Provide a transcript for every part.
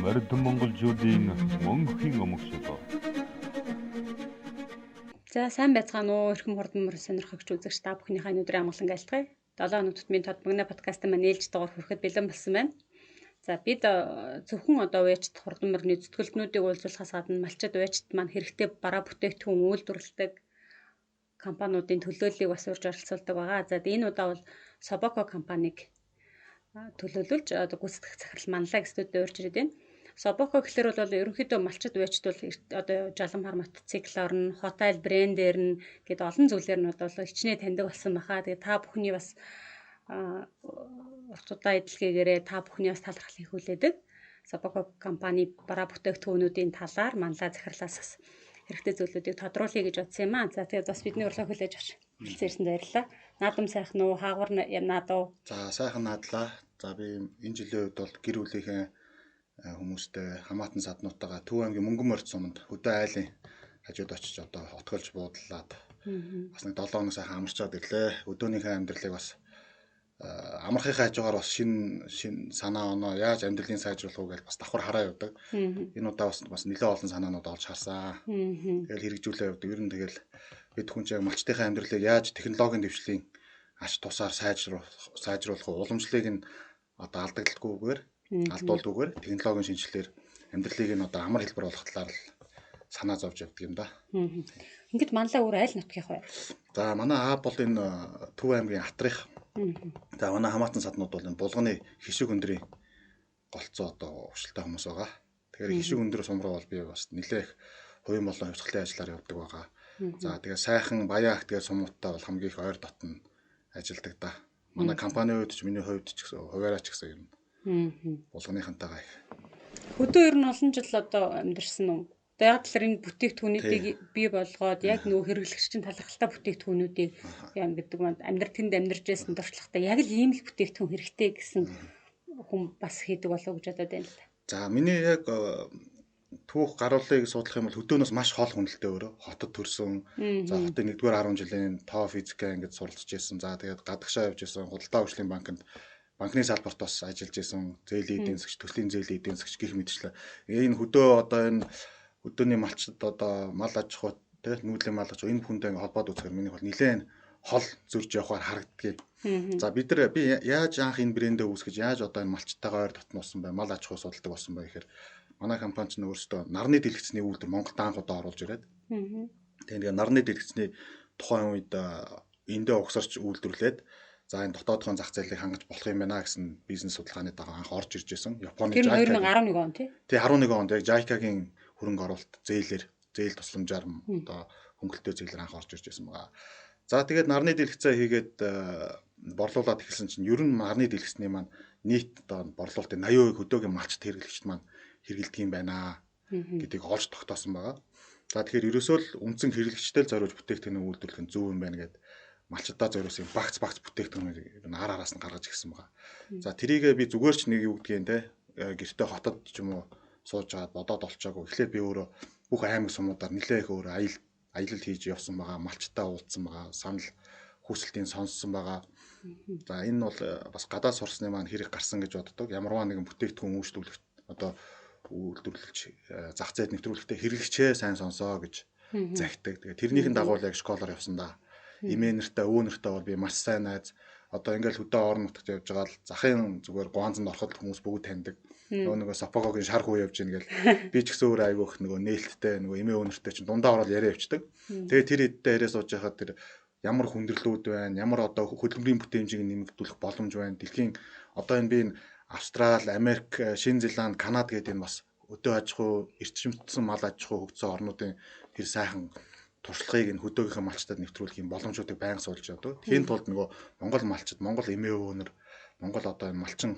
Морьд монголчуудын мөнхийн өмгсөл. За сайн байцгаана уу эрхэм хурдан мөр сонирхогч үзэгч та бүхнийхээ өнөөдрийн амгалан айлтгая. 7 хоног тутмын тод мөгнө подкастын маань ээлж дугаар хүрэхэд бэлэн болсон байна. За бид зөвхөн уяачт хурдан мөрний зүтгэлтнүүдийг уулзуулахаас гадна малчид уяачт маань хэрэгтэй бараа бүтээгдэхүүн үйлдвэрлэдэг компаниудын төлөөллийг бас урьж оролцуулдаг байгаа. За энэ удаа бол Soboko компанийг төлөөлүүлж гүйцэтгэх захирал Манлайг студид урьж ирээд байна. Soboko гэхэлэр бол ерөнхийдөө малчид уяачт бол одоо Жаламхаар мотоцикл орно, хотел брэндээр нь гээд олон зүйлээр нь бол хичнээн таньдаг болсон баха. Тэгээд та бүхний бас уртудаа эдлэгээрээ та бүхний бас талархал их хүлээдэг. Soboko компани бараа бүтээгдэхүүнүүдийн талаар Манлай захирлаас бас хэрэгтэй зүйлүүдийг тодруулъя гэж бодсон юм аа. За тэгээд бас бидний урилга хүлээж авч хэлцээрсэн баярлалаа. Наадам сайхан уу, хаагур наадав. За сайхан наадлаа. За би энэ жилийн үед бол гэр бүлийнхээ хүмүүстэй хамаатан саднуудтайгаа Төв аймгийн Мөнгөн морьд суманд хөдөө айлын хажууд очиж одоо хотголж буудлаад бас нэг 7 хоног сайхан амарчаад ирлээ. Өдөөнийхөө амьдралыг бас амархийнхаа хажуугаар бас шин санаа оноо яаж амьдралын сайжруулах уу гэж бас давхар хараа явдаг. Энэ удаа бас нэлээд олон санаанууд олж харсан. Тэгэл хэрэгжүүлээ явдаг. Ер нь тэгэл бид хүн чинь малчтынхаа амьдралыг яаж технологийн дэвшлийн ач тусаар сайжруулах уламжлалыг нь одоо алдагдaltaгүйгээр алдуулдаггүй технологийн шинжилгээр амьдралыг нь одоо амар хэлбэр болгох талаар л санаа зовж явдаг юм да. Ингээд Манлай өөр аль нутгийнх вэ? За манай аав бол энэ Төв аймгийн Атрих. За манай хамаатан саднууд бол энэ булганы хишиг өндрийн голцоо одоо өвчлөлтэй хүмүүс байгаа. Тэгэхээр хишиг өндөр сум руу бол би бас нэлээх хувийн болон хувьсгалын ажиллаар явдаг байгаа. За тэгээ сайхан баяах тэгээ сумуудтай бол хамгийн их ойр дотн ажилладаг да. Манай компанийн хувьд ч миний хувьд ч гэсэн хуваараа ч гэсэн юм. Булганыхантайгаа их. Хөдөө ер нь олон жил одоо амьдэрсэн үү? Яг л энэ бүтээгдэхүүнүүдийг бий болгоод яг нөгөө хэрэглэгчийн талархалтай бүтээгдэхүүнүүдийг яам гэдэг нь амьдралд амьдарч байсан туршлагатай яг л ийм л бүтээгдэхүүн хэрэгтэй гэсэн хүн бас хийдэг болов уу гэж бодод байна л да. За миний яг түүх гаруулыг судлах юм бол хөдөөнөөс маш хол хүнэлттэй өөрөө хотод төрсөн. За хотын 1-р 10 жилийн тоо физикаа ингэж суралцж ирсэн. За тэгээд гадагшаа явж ирсэн. Худалдаа хөгжлийн банкнд банкны салбарт бас ажиллаж ирсэн. Зээлийн эдийн засгч, төслийн зээлийн эдийн засгч гэх мэтчлээ. Энэ хөдөө одоо энэ өдөөний малчид одоо мал аж ахуй тэ нүүдлийн мал аж ахуй энэ бүхэндээ ингээ холбоод үзэхээр миний бол нэлээд хол зөрж явахаар харагддаг. За бид яаж анх энэ брэндээ үүсгэж яаж одоо энэ малчтайгаа ойр дотноосон бай мал аж ахуй судалдаг болсон бай гэхээр манай компани ч өөрөөсөө нарны дэлгэцний үйлдвэр Монголд анх удаа оруулж ирээд тэгээ нарны дэлгэцний тухайн үед эндээ угсарч үйлдвэрлээд за энэ дотоодхон зах зээлийг хангаж болох юм байна гэсэн бизнес судалгааны дагуу анх орж ирж байсан. Японы JICA 2011 он тий 11 онд яг JICA-гийн хөрөнгө оруулалт зээл тусламжаар одоо хөнгөлөлтөө зээлээр анх орж ирж байсан байгаа. За тэгээд нарны дэлгэцээ хийгээд борлуулад эхэлсэн чинь ер нь нарны дэлгэцний маань нийт одоо борлуулалтын 80% хөдөөгийн малчт хэрэглэгчд маань хэрэгэлдэг юм байна гэдгийг олж тогтоосон байгаа. За тэгэхээр ерөөсөө л үндсэн хэрэглэгчтэй зориулж бүтээгдэхүүн үйлдвэрлэх нь зөв юм байна гэдэг малчтаа зориулсан багц бүтээгдэхүүнүүд ер нь араас нь гаргаж ирсэн байгаа. За тэрийгээ би зүгээр ч нэг юу гэдгийг те гэртээ хотод ч юм уу сууж аваад бодоод олчаагүй. Эхлээд би өөрөө бүх аймаг сумуудаар нэлээх өөр аялал хийж явсан байгаа. Малчтаа уулзсан байгаа. Санал хүсэлтийн сонссон байгаа. За энэ бол бас гадаа сурсны маань хэрэг гарсан гэж боддог. Ямарваа нэгэн бүтээгдэхүүн үйлдвэрлэх одоо үйлдвэрлэж зах зээлд нэвтрүүлэхдээ хэрэглэгчээ сайн сонсоо гэж захидаг. Тэгээ тэрнийхэн дагуу яг школоор явсан да. Эмээ нэртэй, өвөө нэртэй бол би маш сайн найз. Одоо ингээл хөдөө орон нутагт явж байгаа л захын зүгээр гуанзанд ороход хүмүүс бүгд таньдаг. Нөгөө Сопокогийн шар хуу явж ийн гэл би ч гэсэн өөр айгүйх нөгөө нээлттэй нөгөө эмээ өвнөртэй чинь дундаа ороод яриа явцдаг. Тэгээ тэр эддээ яриа сууж байхад тэр ямар хүндрэлүүд байна, ямар одоо хөдөлмөрийн бүтээмжийг нэмэгдүүлэх боломж байна. Дэлхийн одоо энэ би Австрали, Америк, Шинэ Зеланд, Канада гэдэг энэ бас өдөө аж ахуй эрчимтсэн мал аж ахуй хөгжсөн орнуудын тэр сайхан туршлагыг энэ хөдөөгийнхөө малчтад нэвтрүүлэх юм боломжуудыг байнга суулж явдаг. Тэхийн тулд нөгөө Монгол малчид, Монгол эмээ өвөнөр, Монгол одоо энэ малчин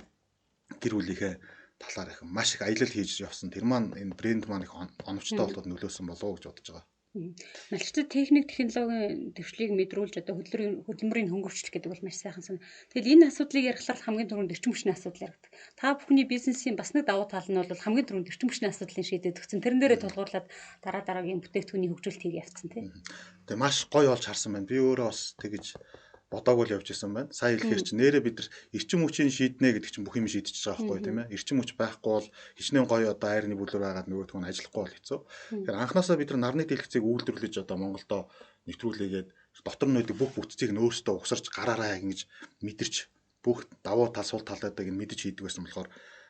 гэр бүлийнхээ талаар их маш их аялал хийж явсан. Тэр маань энэ брэнд маань их оновчтой болоод нөлөөсөн болов уу гэж бодож байгаа. Малчтад техник технологийн дэвшлийг мэдрүүлж одоо хөдөлмөрийн хөнгөвчлөх гэдэг бол маш сайхан сан. Тэгэл энэ асуудлыг ярихлаар хамгийн түрүүнд эрчим хүчний асуудал яригддаг. Та бүхний бизнесийн бас нэг давуу тал нь бол хамгийн түрүүнд эрчим хүчний асуудлыг шийдээд өгсөн. Тэрэн дээрээ тулгуурлаад дараагийн бүтээгдэхүүний хөгжүүлэлт хийгээ явцсан тийм. Тэгээ маш гоё болж харсан байна. Би өөрөө бас тэгэж бодоагүй л явж исэн байна. Сая хэлэхээр чи нэрээ бид нар эрчим хүчийг шийднэ гэдэг чинь бүх юм шийдчихэж байгаа байхгүй тийм ээ. Эрчим хүч байхгүй бол хичнээн гоё одоо айрны бүлэр байгаад нөгөөх нь ажиллахгүй бол хэцүү. Тэгэхээр анханасаа бид нар нарны дэлгэцийг үйлдвэрлэж одоо Монголдо нэвтрүүлээгээд дотор нь байдаг бүх бүтцийг нь өөрсдөө угсарч гараараа ингэж мэдэрч бүх давуу тал сул талуудыг нь мэдэж хийдэг байсан болохоор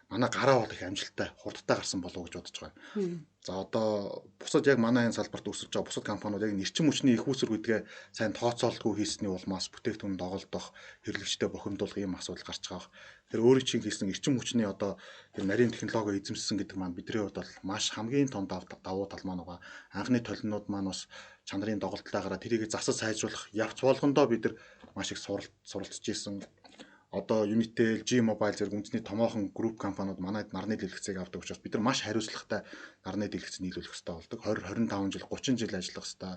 манай гараа бол их амжилттай хурдтай гарсан болов уу гэж бодож байгаа юм. За одоо бусад яг манай энэ салбарт үүсэж байгаа бусад компаниуд яг эрчим хүчний их үүсвэр гэдгээ сайн тооцоолгүй хийсний улмаас бүтээгдэхүүн доголдох, хэрэглэгчтэй бохимдуулах ийм асуудал гарч байгаа. Тэр өөрийн чинь хийсэн эрчим хүчний одоо тэр нарийн технологи эзэмссэн гэдэг маань бидний хувьд бол маш хамгийн том давуу тал маань байгаа. Анхны толинууд маань бас чанарын доголдолтой гараад тэрийг засаж сайжруулах явц болгондоо бид нар маш их суралцж ийсэн. Одоо Unitel, G-Mobile зэрэг үндэсний томоохон групп компаниуд манайд нарны дэлгэцийг авдаг учраас бид нар маш хариуцлагатай нарны дэлгэц нийлүүлэх хэрэгтэй болдог. 20, 25 жил, 30 жил ажиллах хэрэгтэй.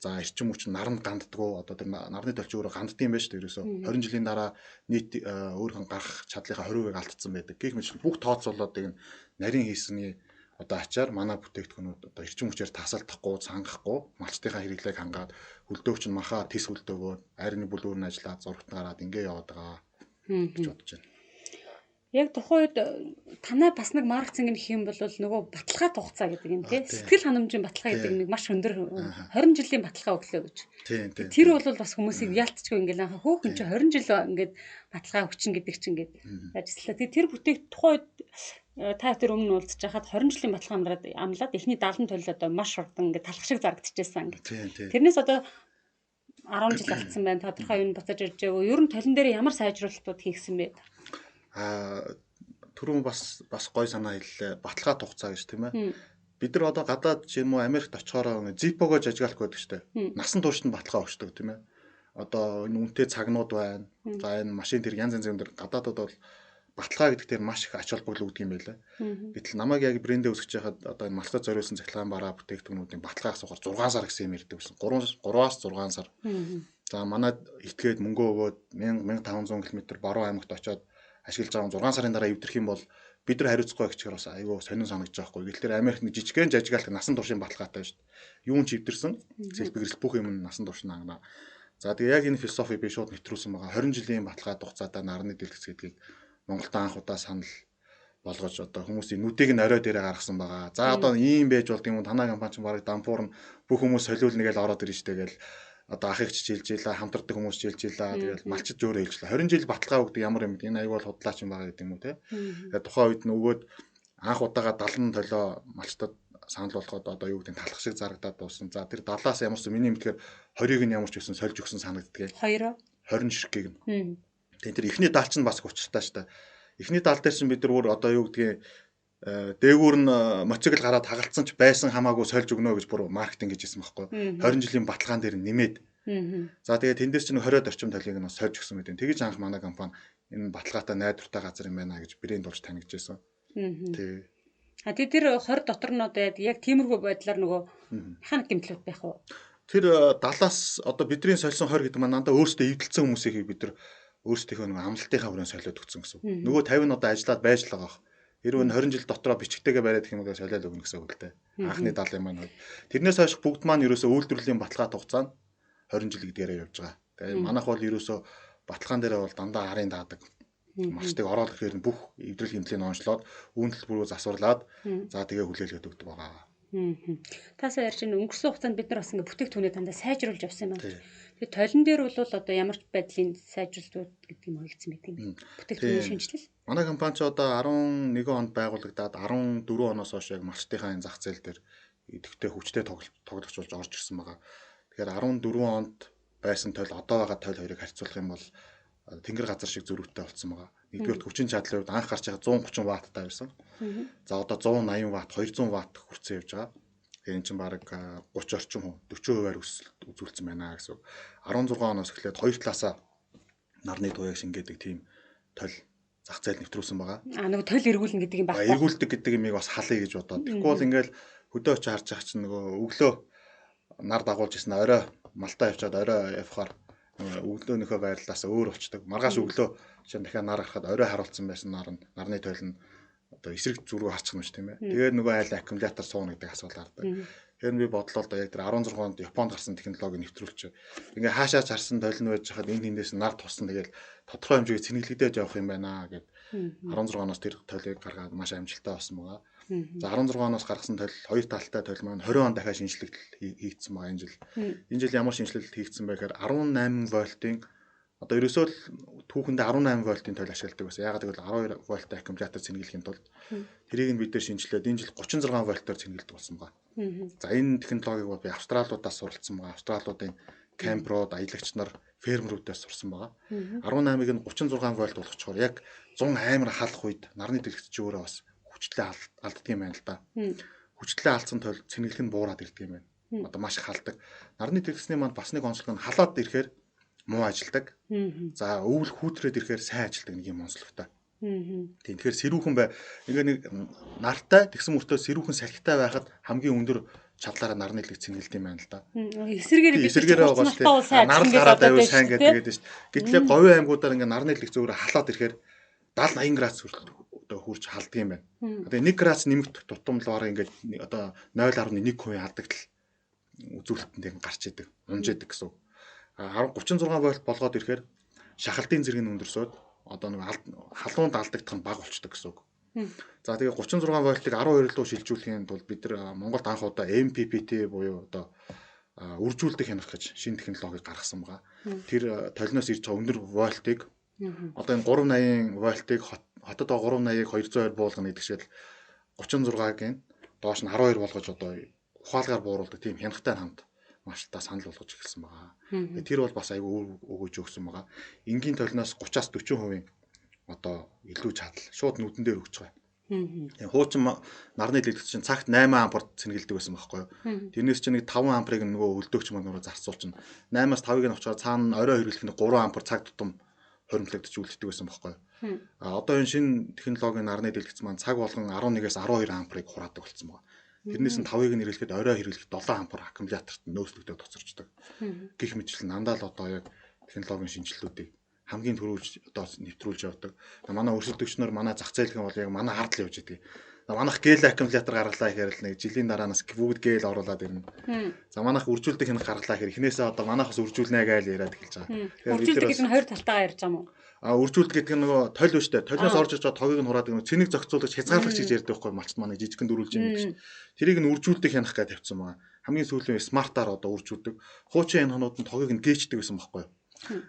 За эрчим хүч наранд ганддаггүй. Одоо тэр нарны төлч өөрөө ганддаг юм байна шүү дээ. Ерөөсөө 20 жилийн дараа нийт өөрхөн гарах чадлынхаа 20% алдсан байдаг. Гэх мэт бүх тооцоолоодыг нарийн хийсний одоо ачаар манай бүтээгдэхүүнүүд одоо эрчим хүчээр тасалдахгүй, цангахгүй, малчтынхаа хэрэглээг хангаад хөлдөөгч нь махаа тис хөлдөөгөө айрны бүлүүр нь ажиллаад зургт гараад ингэ яваад байгаа гэж бодож байна. Яг тухайн үед танай бас нэг маркетинг гэх юм бол нөгөө баталгаа хугацаа гэдэг юм тий. Сэтгэл ханамжийн баталгаа гэдэг нэг маш өндөр 20 жилийн баталгаа өглөө гэж. Тэр бол бас хүмүүсийг яалтчгүй ингээл анхаа хөөхөн чи 20 жил ингээд баталгаа өгчин гэдэг чинь ингээд ажиллаа. Тэр бүтээх тухайн үед та тэр өмнө уулзж хахад 20 жилийн баталгаа амлаад эхний 70 толил одоо маш хурдан ингээд талах шиг зарагдчихсан ингээд. Тэрнээс одоо 10 жил алдсан байна. Тодорхой юм буцаж ирж байгаа. Ер нь толин дээр ямар сайжруулалтууд хийгсэн бэ? Түрүүн бас гой санаа хэллээ. Баталгаа хугацаа гэж тийм ээ. Бид нар одоо гадаад юм уу Америкт очихоор Zippo-го жажгаалах байдаг шүү дээ. Насан туршид баталгаа өгчдөг тийм ээ. Одоо энэ үнэтэй цагнууд байна. За энэ машин тэр янз янзын дээр гадаадууд бол баталгаа гэдэг дээр маш их ач холбогдол өгдөг юм байлаа. Гэтэл намайг яг брэндээ өсгөж яхад одоо энэ малхад зориулсан цахилгаан бараа бүтээгдэхүүнүүдийн баталгаа асуухаар 6 сар гэсэн юм ярьдаг байсан. 3-аас 6 сар. За манайд итгээд мөнгө өгөөд 1500 км баруун аймагт очиод ашиглаж байгаа 6 сарын дараа эвдэрх юм бол бид нар хариуцахгүй гэчихээр бас айгүй сонин санагдаж байгаа хгүй. Гэтэл Америкт нэг жижигхэн жажгаалт насан туршийн баталгаатай шүү дээ. Юун ч эвдэрсэн. Зэлбэгэрэл бүх юм насан турш наагна. За тэгээ яг энэ философи би шууд нэвтрүүлсэн байгаа. 20 жилийн баталгаа хугацаатай нарны дэлгэц гэдгийг Монголд анх удаа санал болгож одоо хүмүүсийн нүдийг нь орой дээрээ гаргасан байгаа. За одоо ийм байж болд юм уу танай компани ч барыг дампуур нь бүх хүмүүс солиулна гэж ороод ирж штэ гэл одоо ах ихч жилж ийла хамтардаг хүмүүс жилж ийла тэгэл малчиж өөрөө хэлжлээ. 20 жил баталгаа өгдөг ямар юм бэ? Энэ аюул худлаач юм байгаа гэдэг юм уу те. Тэгээ тухайн үед нөгөөд анх удаага 70 толио малчтад санал болгоод одоо юу гэдэг нь талах шиг зарагдаад дууссан. За тэр 70-аас ямар ч миний мэдхээр 20-ыг нь ямар ч байсан сольж өгсөн санагддаг. 20 ширхгийг нь. Тэгээ тэр ихний даал чинь бас учиртай шүү дээ. Эхний даал дээр чинь бид нар өөр одоо юу гэдгийг дээгүүр нь моцикл гараад хагалцсан ч байсан хамаагүй сольж өгнө гэж бүр маркетинг хийжсэн байхгүй. 20 жилийн баталгаан дээр нэмээд. За тэгээ тэндээс чинь 20-од орчим толийг нь сольж өгсөн мэт. Тэгэж анх манай компани энэ баталгаатай найдвартай газар юм байна гэж брэнд болж танигдчихсэн. Тэг. Тэр 20 дотор нь одоо яг тиймэрхүү байдлаар нөгөө механик гэмтлүүд байх уу? Тэр 70-аас одоо бидний сольсон 20 гэдэг маань надаа өөрсдөө эвдэлсэн хүмүүсийг бид нар өөрсдийнхөө нэг амлалтынхаа хүрээнд солиод өгсөн гэсэн. Нөгөө 50 нь одоо ажиллаад байж л байгаа. Хэрвээ 20 жил дотроо бичгтэйгээ бариад гэх юм бол солиод өгнө гэсэн үг л дээ. Анхны 70 маань. Тэрнээс хойш бүгд маань ерөөсөө үйлдвэрлэлийн баталгаа хугацаа нь 20 жил гэдгээрээ явж байгаа. Тэгээ манайх бол ерөөсөө баталгаан дээрээ бол дандаа арын даадаг. Малчтыг ороод ирэхээр бүх эвдрэл хэмтлийн онцлоод үүн төлбөрөө засварлаад за тэгээ хүлээлгээд өгдөг байгаа. Тасаа ярьж ин өнгөрсөн хугацаанд бид нар бас ингээ бүтээгдэхүүнээ дандаа сайжруулж явсан юм байна. Тэгээ толин дээр бол одоо ямар ч байдлын сайжруулалтууд гэдэг юм хэлсэн байдаг юм. Бүтээгдэхүүний шинжилэл. Манай компани ч одоо 11 онд байгуулагдаад 14 оноос хойш яг малчтынхаа энэ зах зээл дээр идэвхтэй хүчтэй тоглогч болж орж ирсэн байгаа. Тэгэхээр 14 онд байсан тойл одоо байгаа тойл хоёрыг харьцуулах юм бол тэнгэр газар шиг зөрүүтэй болцсон байгаа. Нэгдүгээр хүчин чадлын хувьд анх гарч байгаа 130 ватттай байсан. За одоо 180 ватт, 200 ватт хүрсэн явж байгаа. Тэгэхээр эн чинь баг 30 орчим 40%-аар үзүүлсэн байна гэсэн. 16 оноос эхлээд хоёр талаасаа нарны туяаг шингээдэг тийм тойл зах зээл нэвтрүүлсэн байгаа. Нэг тойл эргүүлнэ гэдэг юм байна. Эргүүлдэг гэдэг имийг бас халъя гэж бодоод. Тэгэхгүй бол ингээл хөдөө очиж харж байгаа чинь нөгөө өглөө нар дагуулж ирсэн орой малтаа явчаад орой явахаар өглөөнийхөө байрлалаас өөр болчдөг. Маргааш өглөө чинь дахиад нар гарахад орой харуулсан байсан нарны тойл нь одоо эсрэг зүргөө харчих юм ш тийм ээ. Тэгээд нөгөө айл аккумулятор сууна гэдэг асуулт гардаг. Тэгэхээр би бодлоо л да яг тэр 16 онд Японд гарсан технологиг нэвтрүүлчих. Ингээ хаашаа чарсан толин байж хахад энэ тэндээс нар туссан тэгэл тодорхой хэмжээгээр цэнгэлэгдэж явах юм байна гэд 16 оноос тэр толийг гаргаад маш амжилттай болсон байгаа. За 16 оноос гаргасан тол хоёр талтай тол маань 20 он дахиад шинжилэлт хийгдсэн байгаа энэ жил. Энэ жил ямар шинжилэлт хийгдсэн бэ гэхээр 18 вольтын одоо ерөөсөө л түүхэндээ 18 вольтын тол ашигладаг байсан. Ягаад гэвэл 12 вольттой аккумулятор цэнгэлэхийн тулд тэрийг нь бид нэр шинжилээд энэ жил 36 вольтоор цэнгэлдэг болсон байгаа. За энэ технологиг бол би австралиудаас суралцсан байгаа. Австралиудын кампрууд, аялагч нар, фермерүүдээс сурсан байгаа. 18-ыг нь 36 вольт болгочихоор яг 100 аймар халах үед нарны дэлгэцч өөрөө бас хүчлээ алддаг юм байна л да. Хүчлээ алдсан тул цэнгэлэх нь буураад ирдэг юм байна. Одоо маш их халдаг. Нарны дэлгэцний манд бас нэг онцлог нь халаад ирэхээр муу ажилдаг. За өвөл хүүтрээд ирэхээр сайн ажилдаг нэг юм онцлогтой. Тийм тэгэхээр сэрүүхэн бай. Ингээ нэг нартай тэгсэн мөртөө сэрүүхэн салхитай байхад хамгийн өндөр чадлаараа нарны дэлгэц цэнгэлдэг юм байна л да. Эсэргээрээ байгаа тийм. Нар гараад байвал сайн гэдэг нь шүү дээ. Гэтэл говийн аймагуудаар ингээ нарны дэлгэц зүгээр халаад ирэхээр 70-80 градус одоо хурж халдаг юм байна. Одоо 1 градус нэмэгдэх тутам л бараг ингээ одоо 0.1% алдагдал үзүүлэлтэнд гарч идэг, унжээдэг гэсэн. 36 вольт болгоод ирэхээр шахалтын зэрэг нь өндөрсөд одоо нэг халуунд алдагдах нь бага болчдөг гэсэн үг. За тэгээ 36 вольтыг 12 руу шилжүүлэхийн тулд бид нар Монголд анх удаа MPPT буюу одоо үржүүлдэг хянах гэж шинэ технологиг гаргасан байгаа. Тэр толиноос ирж байгаа өндөр вольтыг одоо энэ 380 вольтыг хотод байгаа 380-ыг 220 буулгана гэдэг шиг 36-гийн доош нь 12 болгож одоо ухаалгаар бууруулдаг тийм хянахтай хамт маш та санал болгож эхэлсэн байгаа. Тэр бол бас айгүй өгөөж өгсөн байгаа. Энгийн толиноос 30-аас 40% одоо илүү чадал шууд нүдэн дээр өгч байгаа. Хуучин нарны дэлгэц чинь цагт 8 ампер цэнгэлдэг байсан байхгүй юу? Тэрнээс чинь нэг 5 амперыг нөгөө өлдөөгч маань нөгөө зарцуулчихна. 8-аас 5-ыг нь авчаар цаана орой хэрэглэх нь 3 ампер цаг тутам хоримтлагдаж үлддэг байсан байхгүй юу? Одоо энэ шинэ технологийн нарны дэлгэц маань цаг болгон 11-ээс 12 амперыг хураадаг болсон байгаа. Тэрнээс нь 5-ыг нь хэрэглэхэд орой хэрэглэх 7 ампер аккумуляторт нөөцлөгдөд тоцорчдаг. Гэх мэтлэн дандаа л одоо яг технологийн шинжилэлүүдийг хамгийн түрүүж одоо нэвтрүүлж явдаг. Манай өрсөлдөгч нар манай зах зээлхэн бол яг манай ард л явж идэг. Манайх гэл аккумулятор гаргалаа гэхээр л нэг жилийн дараанаас бүгд гэл оруулаад ирнэ. За манайх үржүүлдэг хянах гаргалаа гэхээр эхнээсээ одоо манайхас үржүүлнэ гэж яриад эхэлж байгаа. Үржүүлдэг гэдэг нь хоёр талтайгаа ярьж байгаа юм уу? Үржүүлдэг гэдэг нь нөгөө толь биш үү? Толиос орж иж байгаа тогийг нь хураад нөгөө цэнийг зохицуулагч хязгаарлагч гэж ярьдаг байхгүй малчт манай жижигхэн дөрүүлж юм гэж. Тэрийг нь үржүүлдэг хянах гэж тавьсан байгаа. Хамгийн сүүлийн смартаар одоо үржүүлдэг. Хуучин хянахнууд нь тогийг нь гээчдэг гэсэн байхгүй юу?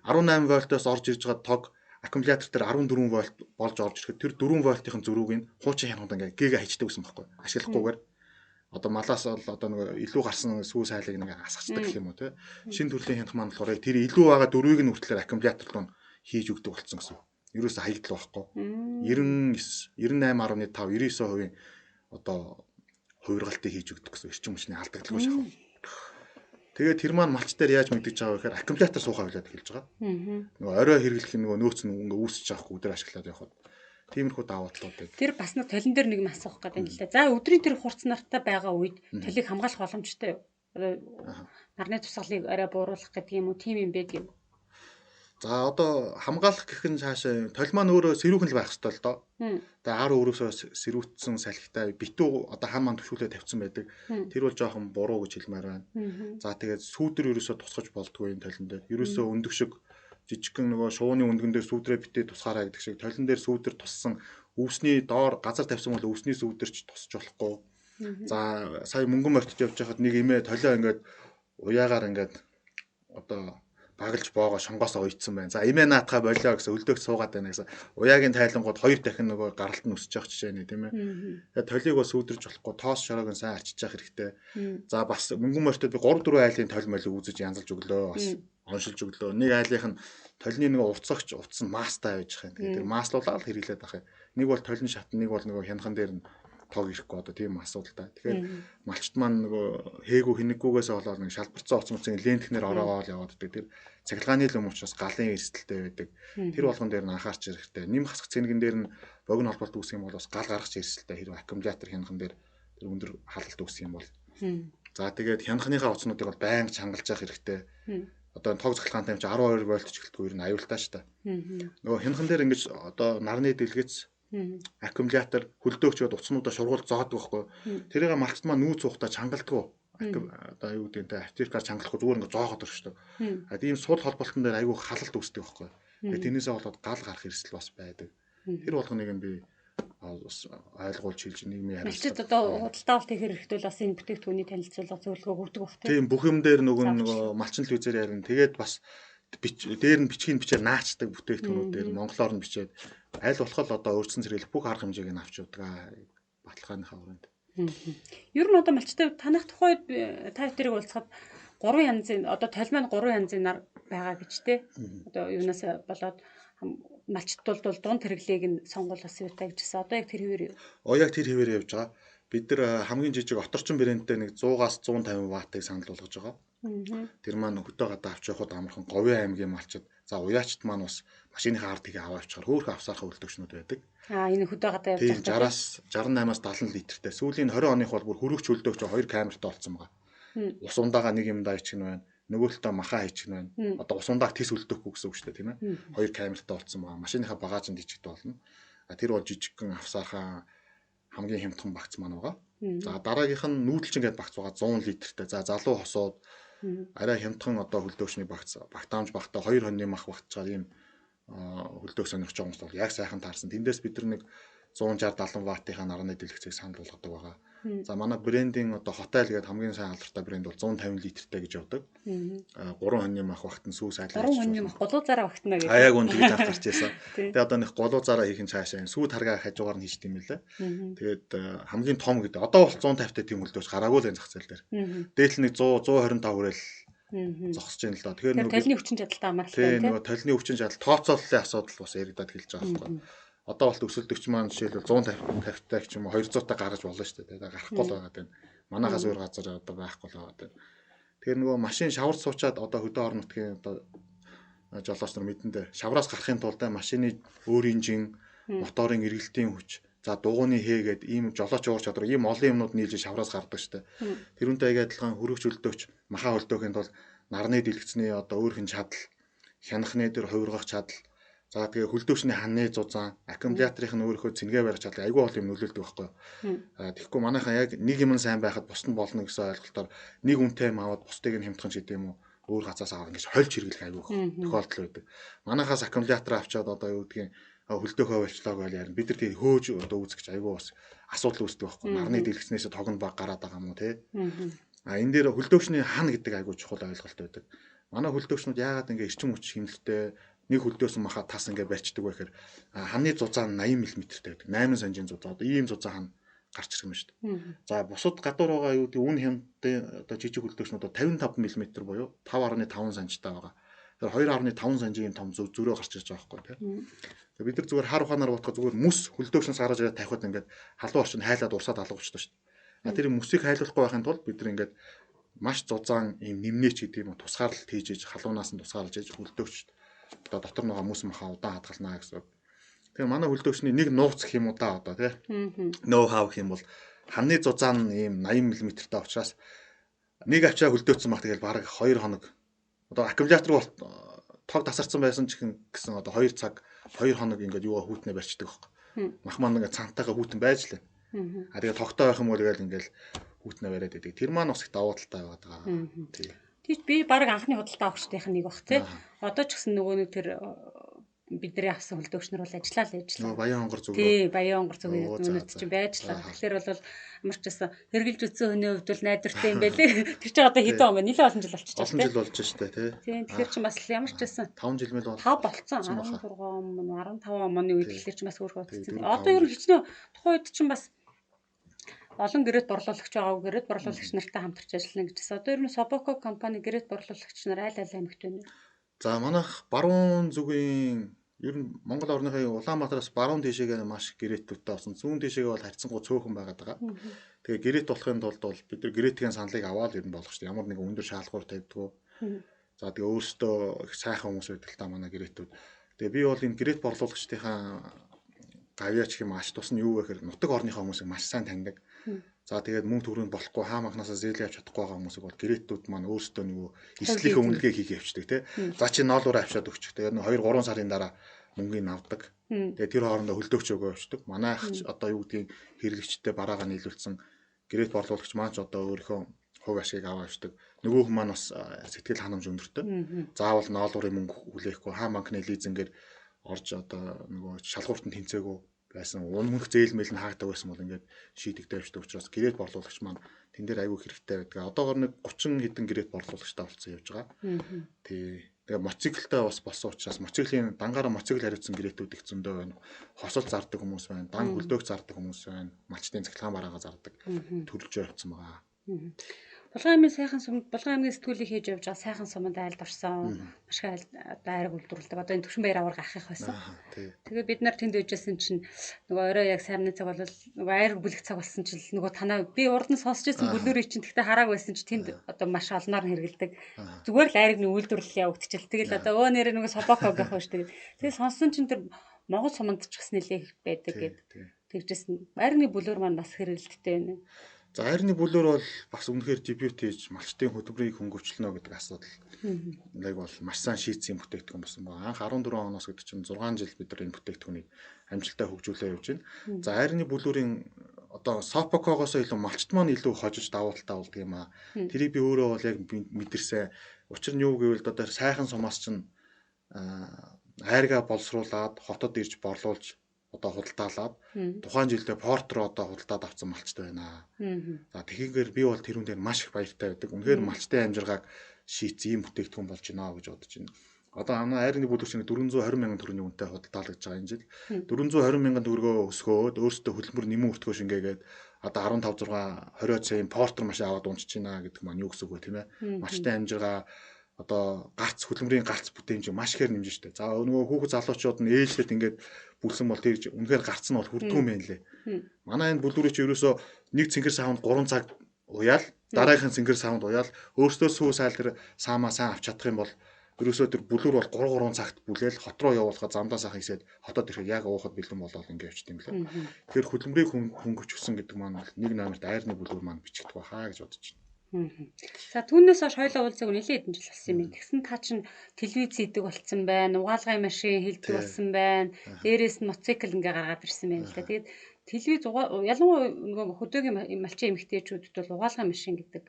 18 вольтоос орж ирж байгаа тог аккумулятор дээр 14 вольт болж орж ирэхэд тэр 4 вольтын зүрүүг нь хуучин хянахад ингээ гээгээ хайчдаг гэсэн байхгүй ашиглахгүйгээр одоо малаас бол одоо нэг илүү гарсан сүү сайлыг нэг асгацдаг гэх юм уу те шинэ төрлийн хянах маань болохоор тэр илүү байгаа дөрвийг нь хүртлээр аккумулятор руу хийж өгдөг болсон гэсэн. Ерөөсө хаягдл байхгүй 99 98.5 99% одоо хувиргалтыг хийж өгдөг гэсэн эрчим хүчний алдагдaltaгүй шахав. Тэгээд тэр маань малч дээр яаж мэдэж байгаа вэ гэхээр аккумулятор суухаа хавлаад эхэлж байгаа. Нөгөө орой хэрэглэх нөгөө нөөц нь ингээ үүсэж байгаа өдөр ашиглаад явхад. Тиймэрхүү даваа талууд. Тэр бас нэг толин дээр нэг асуух гэдэг юм л да. За өдрийн тэр хурц нартай байгаа үед толийг хамгаалах боломжтой юу? Нарны тусгалыг арай бууруулах гэдэг юм уу? Тийм юм байдаг юм. За одоо хамгаалах гэх нь цаашаа толь маань өөрөө сэрүүхэн л байх ёстой л доо. Тэгээ ар өөрөөсөө сэрүүтсэн салхитай битүү одоо хам маань төшүүлээ тавьсан байдаг. Тэр бол жоохон буруу гэж хэлмээр байна. За тэгээд сүүдэр ерөөсөө тусгаж болдгүй энэ толин дээр. Ерөөсөө өндөг шиг жижигхэн нөгөө шууны өндгөн дээр сүүдрээ битээ тусгаараа гэдэг шиг толин дээр сүүдэр туссан өвсний доор газар тавьсан бол өвсний сүүдэрч тусч болохгүй. За сая мөнгөн мортож явж байхад нэг эмээ толио ингээд уяагаар ингээд одоо багалж боогоо шонгоосоо уйдсан байна. За эмээ наатахаа болио гэсэн өлдөөгч суугаад байна гэсэн. Уяагийн тайлангууд хоёр дахин нөгөө гаралт нь өсөж явах жишээ нэ тийм ээ. Тэгээ толийг бас сүйдэрж болохгүй тоос шороог нь сайн арчиж явах хэрэгтэй. За бас мөнгөн мортод би 3 4 айлын толь молиг үзэж янзалж өглөө бас оншилж өглөө. Нэг айлынх нь толны нөгөө уцагч утас нь мастай байж байгаа юм. Тэгээ тэр маслуулаад хэрэглээд авах юм. Нэг бол толны шат, нэг бол нөгөө хянхан дээр нь тог ирэхгүй одоо тийм асуудалтай. Тэгэхээр малчт маань нөгөө хээгүү хинэггүйгээс болоод нэг шалбарцсан оцмцын лентхнэр ороогоо яваад байдаг. Тэр цахилгааны л юм учраас галын эрсдэлтэй байдаг. Тэр болгон дээр нь анхаарч хэрэгтэй. Нэм хасах цэнгэн дээр нь богино холболт үүсэх юм бол бас гал гаргах эрсдэлтэй хэрэг аккумулятор хянхан дээр тэр өндөр халалт үүсэх юм бол. За тэгээд хянханыхаа утаснуудыг бол байнга чангалж явах хэрэгтэй. Одоо тог цахилгаантай юм чи 12 вольт ч гэлтгүй ер нь аюултай шүү дээ. Нөгөө хянхан дээр ингэж одоо нарны дэлгэц аккумулятор хөлдөөгчөд утаснуудаа шургуул зоодог байхгүй. Тэрийг малчт маань нүүц ухтаа чангалдгүй Одоо юу гэдэг нь аптекаар чангалахгүй зүгээр ингээ зоогоод орчихдог. Тийм сууд холболтон дээр айгүй халалт үүсдэг байхгүй. Тэгээ тэрнээсээ болоод гал гарах эрсдэл бас байдаг. Тэр болгоныг нь би ойлгуулж хэлж нийгмийн Малчид одоо худалдаа авалт хийхээр ирэхдээ бас энэ бүтээгдэхүүний танилцуулга зөвлөгөө өгдөг баг тийм бүх юм дээр нөгөө малчин телевизээр ярина. Тэгээд бас дээр нь бичгийн бичээр наачдаг бүтээгдэхүүнүүдээр монголоор нь бичээд аль болох л одоо өөрчлөн зэрэглэх бүх арга хэмжээг нь авч удаа баталгааныхаа хүрээнд. Ер нь одоо малчтай танах тухайд та тэрийг уулзахад 3 янзын одоо толь маань 3 янзынаар байгаа гэж те. Одоо юунаас болоод малчт бол дунд хэрэглээг нь сонгуул бас юутай гэжсэн. Одоо яг тэр хэвээр юу? Яг тэр хэвээр явж байгаа. Бид нар хамгийн жижиг оторчин брэндтэй нэг 100-аас 150 ваттыг санал болгож байгаа. Тэр маань хөдөө гадаа авч явахад амархан Говийн аймгийн малчид за уяачт маань бас машиныхаа ард тийг аваа авчихаар хөөх авсаархаа үлдэгчнүүд байдаг. Энэ хөдөө гадаа явж байгаа. 60-68-аас 70 литртэй. Сүүлийн 20 оных бол бүр хөрөгч хөлдөөгч 2 камертай болсон байгаа. Ус ундаага нэг юмдаа ичих нь байна. Нөгөө талдаа махаа ичих нь байна. Одоо ус ундааг тис үлдээхгүй гэсэн үг шүү дээ, тийм ээ. 2 камертай болсон байгаа. Машиныхаа багажинд ижигт болно. Тэр бол жижигхэн авсаархаа хамгийн хямдхан багц маань байгаа. За дараагийнх нь нүүдэлчин гэдэг багц байгаа 100 литртэй. За залуу хосууд арай хямдхан одоо хөлдөөгчний багц багтаамж багтаа 2 хоньны мах багтчаар ийм хөлдөөх сонирхож байгаа хүмүүс бол яг сайхан таарсан. Тэндээс бид нар нэг 160-70 ваттынхаа нарны дэлгэцийг санал болгодог байгаа. За манай брендийн одоо хотел гэдэг хамгийн сайн алдартай брэнд бол 150 литртэй гэж явдаг. 3 хоньны мах багтан сүүс айлгаж. 3 хоньны мах голуузаараа багтана гэдэг. Яг үн тэгж гарч ирсэн. Тэгээ одоо нэг голуузаараа хийх нь цаашаа сүү таргаа хажуугаар нь хийжт юм лээ. Тэгээд хамгийн том гэдэг. Одоо бол 150 та тийм хөлдөөч гараагүй л энэ зах зээл дээр. Дээтэл нэг 100 125 хүрэл зогсож байна л да. Тэгэхээр нөгөө толны хүчин чадалтай хамааралтай тийм нөгөө толны хүчин чадал тооцооллын асуудал бас яригадад хэлж байгаа байхгүй. Одоо болт өсөлтөгч маань жишээлбэл 150-тай ч юм уу 200-тай гаргаж болно шүү дээ. Тэгээ гарахгүй л байгаа тийм. Манайхаас өөр газар одоо байхгүй л байгаа тийм. Тэгэхээр нөгөө машин шавар суучаад одоо хөдөө орон нутгийн одоо жолооч нар мэдэн дээр шавраас гарахын тулд машины өөр инжин, моторын эргэлтийн хүч, за дугууны хээгээд ийм жолооч уур чадвар ийм олон юмнууд нийлж шавраас гардаг шүү дээ. Тэрүүнтэй яг адилхан хөрөгч хөлдөөч махаа хөлдөөхийн тулд нарны дэлгэцний одоо өөрхөн чадал, хянахны дээр хувиргах чадал. За тэгээ хөлдөөчний ханы зузаан, аккумуляторын нь өөрийнхөө цэнгээ барих чадал айгүй бол юм нөлөөлдөг байхгүй юу. Тэгэхгүй манайхан яг нэг юм сайн байхад бусд нь болно гэсэн ойлголтоор нэг үнэтэй юм аваад бусдыг нь хямдхан ч гэдэм үү өөр газраас аваад ингэж хольж хэрэглэх айгүй тохиолдол байдаг. Манайхаас аккумулятор авчаад одоо юу гэдгийг хөлдөөхөө болчлоо гэж ярина. Бид нар тийм хөөж одоо үүсгэж айгүй бас асуудал үүсдэг байхгүй юу. Нарны дэлгэцнээс тогн баг гараад байгаа юм уу те. Энэ дээр хөлдөөгчний хан гэдэг айгүй чухал ойлголт байдаг. Манай хөлдөөгчнүүд яагаад ингэ эрчим хүч хэмнэлттэй нэг хөлдөөсөн маха тас ингээ барьчдаг вэ гэхээр ханы зузаан 80 мм-тэй байдаг. 8 санжийн зузаан. Одоо ийм зузаан хан гарч ирэх юм шүү дээ. За бусад гадуур байгаа юу гэдэг үн хямдтай одоо жижиг хөлдөөчнүүд 55 мм буюу 5.5 санжтай байгаа. Тэр 2.5 санжийн том зөрөө гарч ирж байгаа байхгүй тийм. Тэгээ бид нар зүгээр хар ухаанаар бодоход зүгээр мүс хөлдөөчнөөс гараж ирээд тавихад ингээд халуун орчинд хайлаад урсаад алгуучдаг шүү дээ. Тэр мүсийг хайлуулахгүй байхын тулд бид нар ингээд маш зузаан ийм нэмнээч гэдэг юм уу тусгаарлалт хийж иж халуунаас нь тусгаарлаж иж хөлдөөч одоо дотор нөгөө мөс махаа удаан хадгалнаа гэсэн. Тэгээ манай хөлдөөчний нэг нууц гэх юм уу да одоо тий. Ноу хау гэх юм бол ханы зузаан ийм 80 мм-тай учраас нэг авчаа хөлдөөцсөн баг тэгэл бараг 2 хоног. Одоо аккумулятор бол тог тасарсан байсан ч гэсэн одоо 2 цаг 2 хоног ингээд юугаа хүүтнээ барьчдаг байхгүй. Мах маань ингээд цантайгаа хүүтэн байж лээ. Тэгээ тогтоо байх юм бол тэгэл ингээд хүүтнээ бариад идэг. Тэр маань бас их давуу талтай байгаа. Тий. Тийч би баг анхны худалдаа авахчдынх нь нэг баг тий. Одоо ч гэсэн нөгөө нэг тэр бидний авсан хөлдөөч нар бол ажиллаа л ажиллаа. Баян онгор зүг. Тий, баян онгор зүг өнөд чинь байжлаа. Тэгэхээр бол амарч гэсэн хэрглэж үтсэн хүний хувьд бол найдвартай юм байлээ. Тэр чинь одоо хэдэн он бэ? Нилээ олон жил болчихж байна. Олон жил болж штэ тий. Тий, тэгэхээр чинь бас ямар ч гэсэн 5 жил мэл бол 5 болцсон. 16 он, 15 оны үед тэгэхээр чинь бас өөр хөдөлсөн. Одоо ер нь хичнээн тухайн үед чинь бас олон гэрээт борлуулагч байгаа. Гэрээт борлуулагч нартай хамтарч ажиллана гэж байна. Одоо ер нь Собоко компани гэрээт борлуулагч нар аль аймагт байна вэ? За манайх баруун зүгийн ер нь Монгол орныхоо Улаанбаатараас баруун тишээгээ маш гэрээтүүдтэй болсон. Зүүн тишээгээ бол харьцангуй цөөхөн байгаад байгаа. Тэгээ гэрээт болохын тулд бол бид нар гэрээтгэн саналыг аваад ер нь болгох шүү дээ. Ямар нэгэн өндөр шаалгуур тавьдгүү. За тэгээ өөрөөсөө их сайхан хүмүүс байдаг л та манай гэрээтүүд. Тэгээ би бол энэ гэрээт борлуулагчдынхаа гавьяач юм ач тус нь юу вэ гэхээр нутаг орныхоо хүмүүсийг маш сайн таньдаг. За тэгээд мөнгө төгрөнд болохгүй хаа махнасаа зээлээ авч чадахгүй байгаа хүмүүсийг бол гэрээтүүд маань өөрсдөө нөгөө эслийнхээ үнэлгээ хийгээ явчихдаг тий. За чи ноолуур авчаад өгчих. Тэгээд 2-3 сарын дараа мөнгөний авдаг. Тэгээд тэр хоорондоо хөлдөөгч өгөө явчихдаг. Манайх одоо юу гэдгийг хэрэглэгчтэй бараагаа нийлүүлсэн гэрээт борлуулагч маань ч одоо өөрийнхөө хувь ашгийг аваачдаг. Нөгөө хүмүүс маань бас сэтгэл ханамж өндөртэй. Заавал ноолуурын мөнгө хүлээхгүй хаан банкны лизингээр орж одоо нөгөө шалгууртанд тэнцээгүү байсан. Унмах зээл мэйл нь хаагдаг байсан бол ингээд шийдэгдэж явждаг учраас гэрээд борлуулагч маань тэн дээр аягүй хэрэгтэй байдаг. Одоогоор нэг 30 хэдэн гэрээд борлуулагчтай болцсон явж байгаа. Тэгээ моциклтай бас болсон учраас моциклийн дангаараа моцикл хариуцсан гэрээтүүд их зөндөө байна. Хосол зардаг хүмүүс байна, дан хөлдөөх зардаг хүмүүс байна, малчтын цахилгаан бараагаа зардаг төрөлж явцсан байгаа. Булган аймгийн сэтгүүлийг хийж явж байгаа сайхан суманд айлд орсон. Маш их одоо айраг үйлдвэрлэдэг. Одоо энэ Төвшин Баяр аварга ахих байсан. Тэгээ бид нар тэнд үжсэн чинь нөгөө орой яг сайрны цаг бол нөгөө айраг бүлэх цаг болсон чинь нөгөө танаа би урд нь сонсч байсан бүлүүрийг чинь тэгтээ харааг байсан чинь тэнд одоо маш олноор хэрэгэлдэг. Зүгээр л айрагны үйлдвэрлэл явагдчихэл. Тэгэл одоо нэрээ нөгөө собоко гэх юм шүү. Тэгээ сонссон чинь тэр Монгол суманд ч гэсэн нэлээх байдаг гэдэг. Тэгжсэн айрагны бүлүүр маань бас хэрэгэлттэй байна. За айрны бүлүүр бол бас үнэхээр дебют хийж малчтын хөтөлбөрийг хөнгөвчлөнө гэдэг асуудал нэг бол маш сайн шийдсэн бүтээгдэхүүн болсон байна. Анх 14 оноос гэдэг чинь 6 жил бид нар энэ бүтээгдэхүүнийг амжилттай хөгжүүлээ явж байна. За айрны бүлүүрийн одоо Сопокогоос илүү малчт маань илүү хожиж давуултаа болдго юм аа. Тэрийг би өөрөө бол яг мэдэрсэн. Учир нь юу гэвэл одоо сайхан сумаас чинь айргаа боловсруулад хотод ирж борлуулж одоо худалдаалаад тухайн жилдээ порт руу одоо худалдаад авсан малчт байна. За тэгэхээр би бол тэрүүн дээр маш их баяртай байдаг. Үнэхээр малчтын амжиргааг шийдсэн ийм бүтээгдэхүүн болж байна гэж бодож байна. Одоо айрны бүлүүрчний 420 мянган төгрөгийн үнэтэй худалдаалгаж байгаа энэ жил. 420 мянган төгрөгөө өсгөөд өөрсдөө хөдөлмөр нэмэн өртгөө шингээгээд одоо 15 6 20 сая портер машин аваад унчиж байна гэдэг маань юу гэсэн үг вэ тийм ээ. Малчтын амжиргаа одоо гац хөдөлмөрийн гац бүтээмж маш ихээр нэмж штэ. За нөгөө хүүхэд залуучууд нь ээлжлээд ингээд бүлсэн бол тэр үнэхээр гарц нь бол хүрдгүй юм байна лээ. Манай энэ бүлүүрийн чи ерөөсөө нэг цэнгэр савнд 3 цаг уяал дараагийн цэнгэр савнд уяал өөртөө сүү сайл тэр саамаа сайн авч чадах юм бол ерөөсөө тэр бүлүүр бол 3 цагт бүлээл хот руу явуулахад замдаа сайхан хийсээд хотод ирэхэд яг уухад бэлэн болоод ингээд явчихсан юм лээ. Тэгэхээр хөдөлмөрийг хөнгөвчсөн гэдэг маань бол нэг номерт айрны бүлүүр маань бичигдэх байхаа гэж бодож байна. За түүнээс хойш хоёулаа уулзаг нэлээд хэдэн жил болсон юм. Тэгсэн та чинь телевиз хийдэг болсон байна, угаалгын машин хийдэг болсон байна. Дээрээс нь моцикл ингээ гаргаад ирсэн байна л да. Тэгээд телевиз ялангуяа нөгөө хөдөөгийн малчин эмэгтэйчүүдэд бол угаалгын машин гэдэг.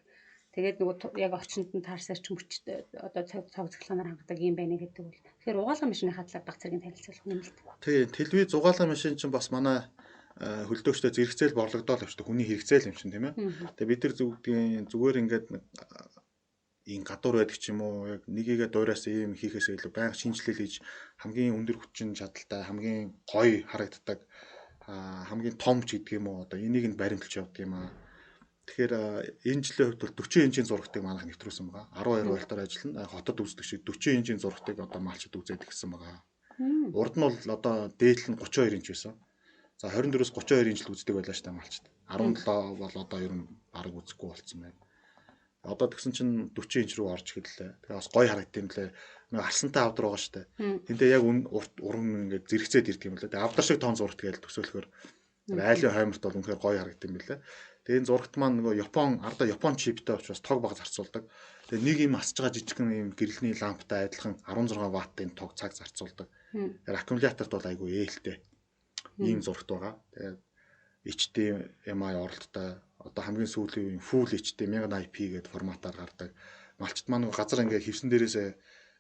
Тэгээд нөгөө яг орчинд нь таарсаар ч мөчтэй одоо цаг цахилгаанаар хангадаг юм байна гэдэг бол. Тэгэхээр угаалгын машины хадлаа баг зэргийн танилцуулах юм л да. Тийм телевиз угаалгын машин чинь бас манай хөлдөөчтэй зэрэгцээл борлогдоод авчдаг хүний хэрэгцээл юм чинь тийм ээ. Тэгээ бид нар зүгээр ингээд ийм гадуур байдаг ч юм уу яг нэгийгээ дуураас ийм хийхээс илүү байнга шинжилэл хийж хамгийн өндөр хүчин чадалтай хамгийн гоё харагддаг хамгийн том ч гэдэг юм уу одоо энийг нь баримталж явдаг юм аа. Тэгэхээр энэ жилийн хувьд бол 40 инчийн зурагтыг манайх нэвтрүүлсэн байгаа. 12 байлтаар ажиллана. Хотод үздэг шиг 40 инчийн зурагтыг одоо малчд үзээд гисэн байгаа. Урд нь бол одоо дээдл нь 32 инч байсан. За 24-с 32 инч л үздэг байлаа штэ малчд. 17 бол одоо ер нь бараг үзэхгүй болцсон байна. Одоо тэгсэн чинь 40 инч рүү орж эхэллээ. Тэгээ бас гоё харагдсан юм лээ. Нэг арсантай авдар байгаа штэ. Тэнтэй яг уран ингээд зэрэгцээд ирдэг юм лээ. Тэгээ авдар шиг тоон зурагт гээл төсөөлөхөр айлын хаймарт бол үнэхээр гоё харагдсан юм лээ. Тэгээ энэ зурагт маань нөгөө Япон чиптэй учраас тог баг зарцуулдаг. Тэгээ нэг юм асж байгаа жижигхэн юм гэрэлний ламптай адилхан 16 ваттын тог цаг зарцуулдаг. Тэгэхээр аккумуляторт бол айгүй ээлтэй. Ийм зурагт байгаа. Тэгээд HDMI оролттой одоо хамгийн сүүлийн Full HD 1080p гэдэг форматаар гардаг. Малчт маань газар ингээ хевсэн дээрээсээ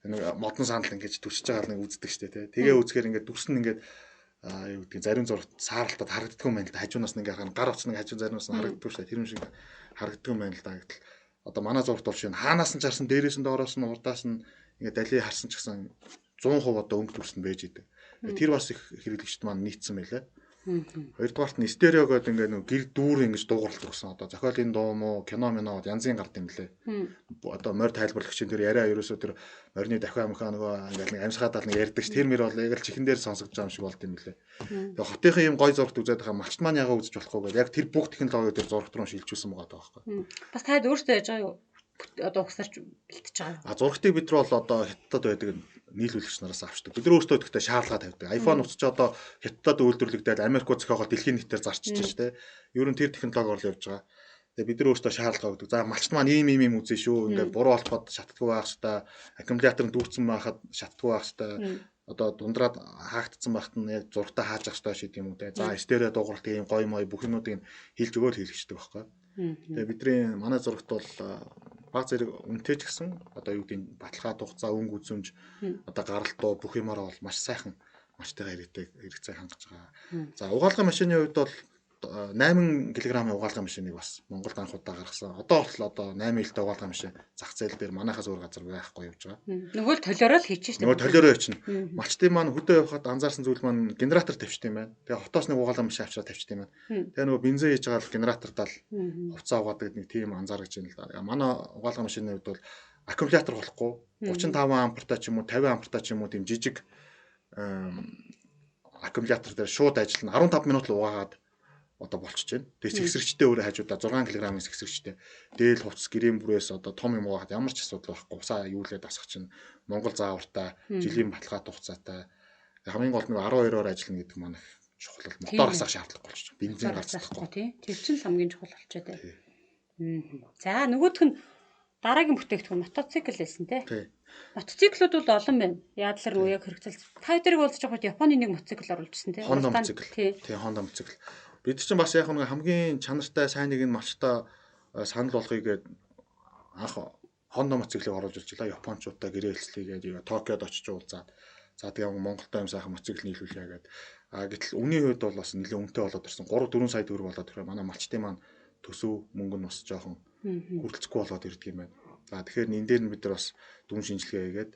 нэг модон санал ингэж төсөж байгаа нэг үздэг штэ тий. Тэгээ үзэхээр ингээ дүрсэн ингээ юу гэдэг зарим зурагт сааралтад харагддаг юм байна л да. Хажуунаас ингээ хаа гар утас нэг хажуу заримаас нь харагддаг штэ. Тэр юм шиг харагддаг юм байна л да гэтэл одоо манай зурагт бол шинэ хаанаас нь чарсан дээрээс нь доороос нь урдаас нь ингээ дали харсан ч гэсэн 100% одоо өнгө дүрсэн байж идэг. Тэр бас их хэрэглэгчд маань нийцсэн байлаа. Хоёрдугаарт нь стерео гэдэг ингээ нэг гэр дүүр ингэж дуугарлах гэсэн одоо зохиолын дуу мó кино минод янзын гард юм лээ. Одоо морь тайлбарлагчийн тэр яриа ерөөсөө тэр морины дахиа мөхөө нөгөө ингээл нэг амьсгаадал нэг ярьдаг ш тэр мөр бол яг л чихэн дээр сонсогдож байгаа юм шиг болд юм лээ. Тэгээ хотынхын юм гой зурагт үзээд байгаа малчт маань ягаа үзэж болохгүй гэдэг яг тэр бүх технологи дээр зурагт руу шилжүүлсэн байгаа даахгүй. Бас таад өөртөө яж байгаа юу? Одоо угсаарч бэлтэж байгаа. Зурагтыг бид нар бол одоо хятадд байдаг нийлүүлэгч нараас авчдаг. Бид нар өөрсдөө ихтэй шаардлагаа тавьдаг. iPhone утас ч одоо хятадд үйлдвэрлэгдээд Америкууд зохиогоо дэлхийн нийтээр зарчиж штэ. Ер нь тэр технологи орлоо явж байгаа. Тэгээ бид нар өөрсдөө шаардлагаа өгдөг. За малчт маань ийм үзэн шүү. Ингээд буруу болоход шатдаггүй байх хэвээр аккумулятор нь дүүрсэн байхад шатдаггүй байх хэвээр одоо дундраад хаагдсан байхад нь яг зургатаа хааж ах хэвээр шийд юм уу те. За стерео дуугаралт ийм гоё мой бүх юмнуудыг хэлж өгөөл хийлгэждэг байхгүй. Тэгээ бидний манай зурагт бол баг зэрэг үнэтэй ч гэсэн одоо юу гэдэг баталгаа тухцаа өнгө үзүмж одоо гаралтуу бүх юмараа бол маш сайхан маштайгаа хэрэгцээ хангаж байгаа. За угаалгын машины хувьд бол 8 кг-ийн угаалгын машиныг бас Монголд анх удаа гаргасан. Одоо бол одоо 8 илтэй угаалгын машин зах зээл дээр манайхаас өөр газар байхгүй явж байгаа. Нөгөө л толиороо л хийчих шүү дээ. Нөгөө толиороо чинь. Малчтын маань хөдөө явхад анзаарсан зүйл маань генератор тавьчихт юм байна. Тэгээ хотоос нэг угаалгын машин авчираа тавьчихт юм байна. Тэгээ нөгөө бензин хийж байгаа л генератортаа л хувцас угаадаг нэг тийм анзаарч байна л да. Манай угаалгын машины хувьд бол аккумулятор болохгүй 35 ампертай ч юм уу 50 ампертай ч юм уу тийм жижиг аккумулятор дээр шууд ажиллана 15 минут л угаагаад одоо болчихж байна. Тэгээ сэгсрэгчтэй өөрөө хажуудаа 6 кг-ийн сэгсрэгчтэй. Дээл хувцас гэрийн бүрээс одоо том юм угаад ямар ч асуудал байхгүй. Усаа юулээд асах чинь Монгол заавартай, жилийн баталгаа хугацаатай. Хамгийн гол нь 12-оор ажиллана гэдэг маань чухал. Мотор асах шаардлагагүй болчих. Бензин гарцахгүй тий. Тэр чинь хамгийн чухал болчиход байна. За нөгөөх нь дараагийн бүтээгдэхүүн мотоцикл байсан тий. Мотоциклууд бол олон байна. Яадлаар нөгөө яг хэрэгцэл. Та хоёрыг уулзж байхад Японы нэг мотоцикл оруулжсэн тий. Honda мотоцикл. Тий, Honda мотоцикл. Бид чинь бас яг нэг хамгийн чанартай сайн нэг нь малчтаа санал болгоё гээд анх Honda мотоциклыг оруулж ирлээ. Японочдоо гэрээ хэлцлийгээд Токиод очиж уулзаад. За тэгээ Монголтой юм сайхан мотоцикл нийлүүлээ гээд. Гэтэл үнийн хувьд бол бас нэлээд үнэтэй болоод ирсэн. 3-4 сая төгрөг болоод ирэхээр манай малчтын маань төсөв мөнгө нь бас жоохон хүрэлцэхгүй болоод ирдэг юм байна. За тэгэхээр энэ дээр нь бид нар бас дүн шинжилгээ хийгээд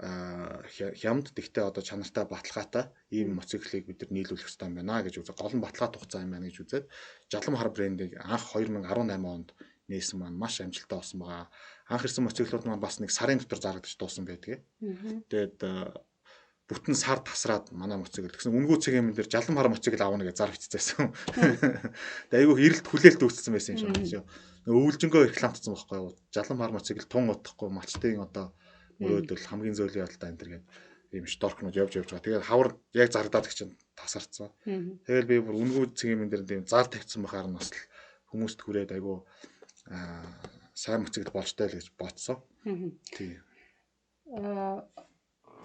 хямд тэгтээ одоо чанартай баталгаатай ийм мотоциклыг бид нар нийлүүлэх хэрэгтэй юм байна гэж үзээ. Гол нь баталгаа тухцаа юм байна гэж үзээд Жалам хар брендийг анх 2018 онд нээсэн маань маш амжилттай болсон байгаа. Анх ирсэн мотоциклууд маань бас нэг сарын дотор зарагдаж дууссан байдаг. Тэгээд бүтэн сар тасраад манай мотоцикл гэсэн үнгүү цагийн мэн дээр Жалам хар мотоцикл авна гэж зар биччихсэн. Тэгээд айгүй эрэлт хүлээлт үүссэн байсан юм шиг байна. Өвлжөнгөө рекламцсан байхгүй юу? Жалам хар мотоцикл тун удахгүй малчтын одоо мөрөөдөл хамгийн зөөлөн явдалтай энэ төр гэдэг ийм шторкнууд явж байгаа. Тэгээд хавар яг зардаад их чинь тасарцсан. Тэгэл би бүр үнгүү цагийн мэн дээр тийм зар тавьсан бахаар нь бас хүмүүст хүрээд айгүй сайн мотоцикл болж таа л гэж бодсон. Тий.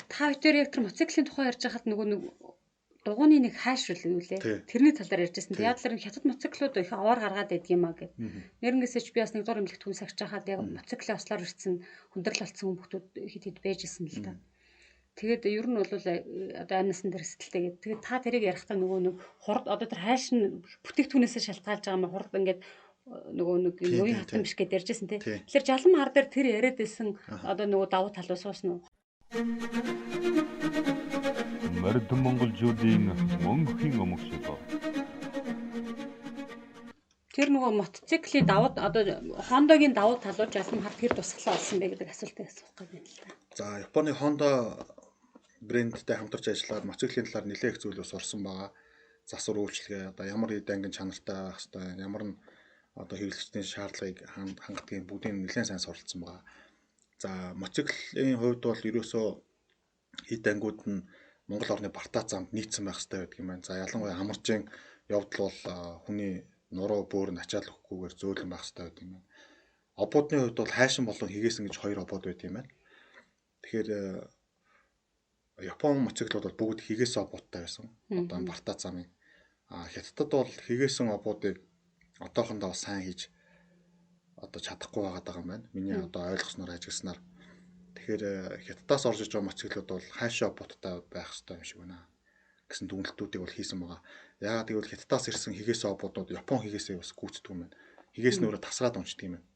Та хоёр яг тэр мотоциклын тухай ярьж байхад нөгөө нэг дугууны нэг хайшрал юу лээ. Тэрний талаар ярьжсэн. Яадлаар хятад мотоциклууд их аваар гаргаад байдаг юм а гэд. Нэрнгээсээ ч би бас нэг дур эмнэлэгт хүн сагч хахад яг мотоциклын ослоор ирсэн хүндрэл болсон хүмүүстүүд хэд байжсэн л та. Тэгээд ер нь бол одоо амнасан дээр сэтгэлтэй гэдэг. Тэгээд та тэрийг ярихтаа нөгөө нэг хурд одоо тэр хайшин бүтээгдэхүүнээсээ шалтгаалж байгаа маа хурд ингээд нөгөө нэг уян хатан биш гэдээ ярьжсэн тий. Тэгэхээр Жалам хар дээр тэр яриад байсан одоо нөгөө давуу тал суусна уу? Мэрдэн монголчуудын мөнхийн өмг шиг. Тэр нөгөө мотоциклийн давуу одоо Honda-гийн давуу талууд Жалам хар тэр тусгалаа олсон бэ гэдэг асуултыг асуух гэж байна л да. За Японы Honda брэндтэй хамтарч ажиллаад мотоциклийн талаар нэлээд их зүйлс сурсан байгаа. Засвар үйлчлэгээ одоо ямар ангин чанартай байх хэвээр ямар нь одоо хэрэглэгчдийн шаардлагыг хангахыг бүгдийг нэлээд сайн суралцсан байгаа. За мотоциклийн хувьд бол ерөөсөө хэд ангиуд нь Монгол орны бартаа замд нийцсэн байх хэрэгтэй байдаг юм байна. За ялангуяа амаржийн явдал бол хүний нуруу бөөрөнд ачаал өгөхгүйгээр зөөлөн байх хэрэгтэй байдаг юм байна. Обуудны хувьд бол хайшин болон хигээсэн гэж хоёр обод байдаг юм байна. Тэгэхээр Япон мотоциклууд бол бүгд хигээсэн обуудтай байсан. Одоо бартаа замын Хятадд бол хигээсэн обуудыг одоохондоо сайн хийж одоо чадахгүй байгаа юм байна. Миний одоо ойлгосноор ажигласнаар. Тэгэхээр Хятадаас орж иж байгаа мотоциклууд бол хайшаа обуудтай байх хэрэгтэй юм шиг байна гэсэн дүгнэлтүүдийг бол хийсэн байгаа. Яагаад гэвэл Хятадаас ирсэн хигээсэн обуудууд Япон хигээсээ бас гүйцэтгэв юм байна. Хигээс нь өөрөө тасраад унцдаг юм байна.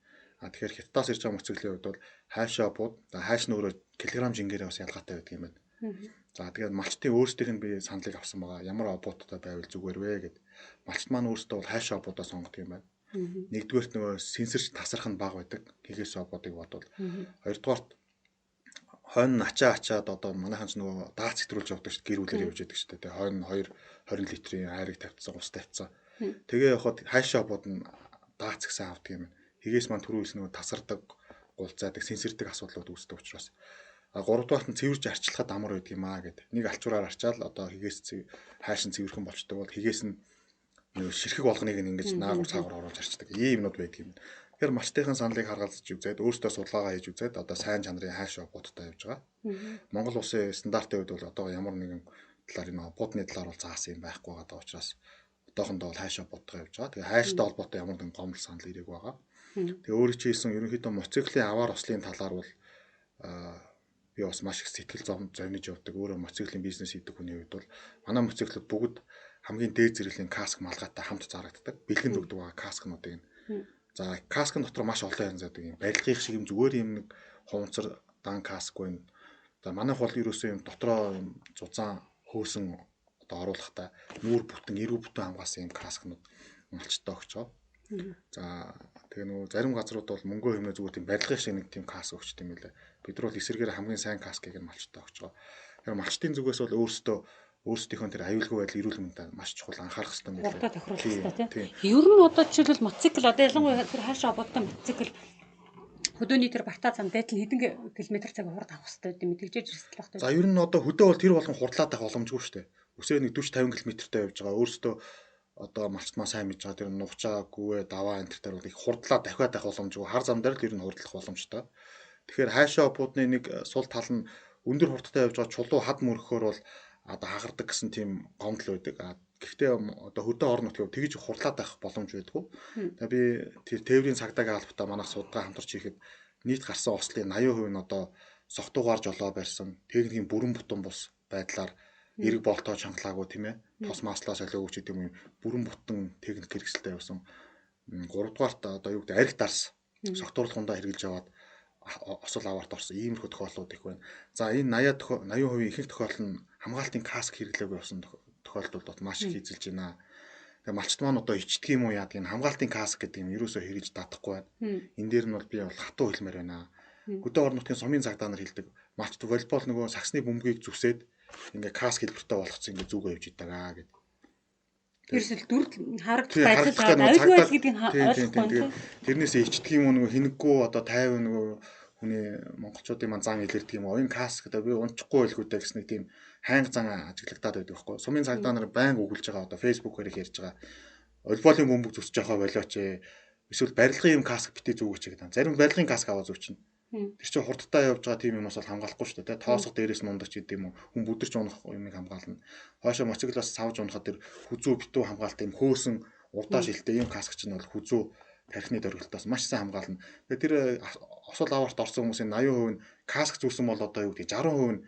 Тэгэхээр Хятадаас ирж байгаа мотоциклийн хувьд бол хайшаа обууд, хайш нь өөрөө килограмм жингээрээ бас ялгаатай байдаг юм байна. За тэгээд малчтын өөрсдийнх нь би саналыг авсан байгаа. Ямар обуудтай байвал зүгээр вэ гэд. Малчт маань өөрсдөө бол хайшаа обуудаа сонгодог юм байна. Нэгдүгээрт нөгөө сенсорч тасрах нь бага байдаг. Хигээс обуудыг бодвол. Хоёрдугаарт хойно ачаад одоо манайхан ч нөгөө дац хэтрүүлж явдаг шүү дээ. Гэр бүлээр явж яадаг шүү дээ. Тэгээ хойно 20 литрийн хайрыг тавьчихсан, ус тавьчихсан. Тэгээ явахад хайшаа обууд нь дац гэсэн авдаг юм. Хигээс маань түрүү хэлсэн нөгөө тасардаг, гулцаадаг, сенсордаг асуудлууд үүсдэг учраас. 3 дугаарт нь цэвэрж арчлахад амар байдаг юм аа гэд. Нэг алчуураар арчаал одоо хигээс хайшин цэвэрхэн болчдөг бол хигээс нь ширхэг болгоныг ингэж наагур цаагур оруулж арчдаг. Ийм юмнууд байдаг юм. Тэгэхээр малчтынхаа саналыг харгалзаж үзээд өөртөө судалгаа хийж үзээд одоо сайн чанарын хайшаа обуудтай явж байгаа. Монгол улсын стандартын хувьд бол одоо ямар нэгэн талаар энэ обуудны талаар бол заасан юм байхгүй байгаа учраас одоохондоо бол хайшаа бодгоо явж байгаа. Тэгээ хайштай холбоотой ямар нэгэн гомдол санал ирэх байгаа. Тэгээ өөрөө чи хэлсэн ерөнхийдөө мотоциклийн аваар ослын талаар бол би бас маш их сэтгэл зовниж явдаг. Өөрөө мотоциклийн бизнес хийдэг хүний хувьд бол манай мотоциклууд бүгд хамгийн дээд зэрэглэлийн каск малгайтай хамт зарагддаг. Бэлгэнд өгдөг байгаа каскнуудыг. За каскын дотор маш олон янз байдаг юм. Барилгын шиг юм зүгээр юм нэг хуванцар дан каск байна. За манайх бол ерөөсөө юм дотроо юм зузаан хөөсөн одоо оруулахтай нүүр бүтэн, эрүү бүтэн хамгаалсан юм каскнууд малчтай өгч байгаа. За тэгээ нөгөө зарим газрууд бол мөнгөө хэмнээ зүгээр тийм барилгын шиг нэг тийм каск өгч тийм байлаа. Бид нар бол эсрэгээр хамгийн сайн каскыг нь малчтай өгч байгаа. Тэгэхээр малчтын зүгээс бол өөрсдийнхөө тэр аюулгүй байдал эрүүл мэндэд маш чухал анхаарах хэрэгтэй юм байна. Урдаа тохируулах хэрэгтэй тийм. Ер нь одоо жишээлбэл мотоцикл одоо ялангуяа тэр хайшаа бодтой мотоцикл хөдөөний тэр бартаа зам байтал хэдэн километр цаг хурд авах хэрэгтэй гэдэг мэдэгжээж ирсэн л байна. За ер нь одоо хөдөө бол тэр болгон хурдлаад авах боломжгүй шүү дээ. Өсөө нэг 40-50 км-тэй явж байгаа. Өөрөөсөө одоо малчмаа сайн мэдж байгаа тэр нухчаа, гүвэ, даваа энэ төр бол их хурдлаад дахиад авах боломжгүй. Хар зам дээр л ер нь хурдлах боломжтой. Тэгэхээр хайшаа будны нэг сул тал нь өндөр хурдтай явж байгаа чулуу хад мөрөхөөр бол одоо хагардаг гэсэн тийм гомдол байдаг. Гэхдээ одоо хөдөө орон нутгийн тэгж хурлаад авах боломж байдгүй. Тэгээ би тэр тээврийн цагдаагийн албатай манайх судалгаа хамтарч хийхэд нийт гарсан ослын 80% нь одоо согтуугаар жолоо барьсан техникийн бүрэн бүтэн бус байдлаар эрг болтоо чангалаагүй тийм ээ. Тос маслаа солиогүй ч гэдэм юм бүрэн бүтэн техник хэрэгсэлтэй явсан. 3 дугаарт одоо юу гэдэг арх дарс согтуурлахундаа хэрэгжилж яваад осол аваарт орсон иймэрхүү тохиолдлууд их байна. За энэ 80% ихэнх тохиолдол нь хамгаалтын каск хэрэглээгүй явсан тохиолдолд маш их эзэлж байна. Тэгээ малчт маань одоо ичдэг юм уу яадаг энэ хамгаалтын каск гэдэг юм ерөөсөө хэрэгж дадахгүй байна. Энэ дээр нь бол би бол хатуу хэлмээр байна. Хөдөө орон нутгийн сумын цагдаа нар хэлдэг. Малчт волейбол нөгөө сагсны бөмбөгийг зүсээд ингээ каск хэлбэртэй болгоцсон ингээ зүгөө явж идэг аа гэдэг. Ерөөсөл дүр харагдах байдал аюулгүй байдал гэдгийг ойлгохгүй. Тэрнээсээ ичдэг юм уу нөгөө хинэггүй одоо 50 нөгөө хүний монголчуудын маань зан илэрдэг юм уу энэ каск гэдэг би унчихгүй байлгүй даа гэсэн нэг тийм хайнг зан ажиглагдаад байдаг байхгүй. Сумын цагдаа нар байнга өгүүлж байгаа одоо фэйсбүүкээр их ярьж байгаа. Волейболын бөмбөг зүсэж явахаа болооч эсвэл барилгын юм каск битээ зүгөөч гэдэг. Зарим барилгын каск аваа зүвчин. Тэр чинь хурдтай явж байгаа тийм юмас бол хамгаалахгүй шүү дээ. Тоосго дээрээс нундагч гэдэг юм уу. Хүн бүдэрч унах юмыг хамгаална. Хойшоо моциклоос савж унахад тэр хүзүү битүү хамгаалт юм хөөсөн урдаа шилтэй юм каск чинь бол хүзүү тархины дөргөлтөөс маш сайн хамгаална. Тэгээ тэр осол аварт орсон хүмүүсийн 80% нь каск зүсэн бол одоо юу гэдэг 60% нь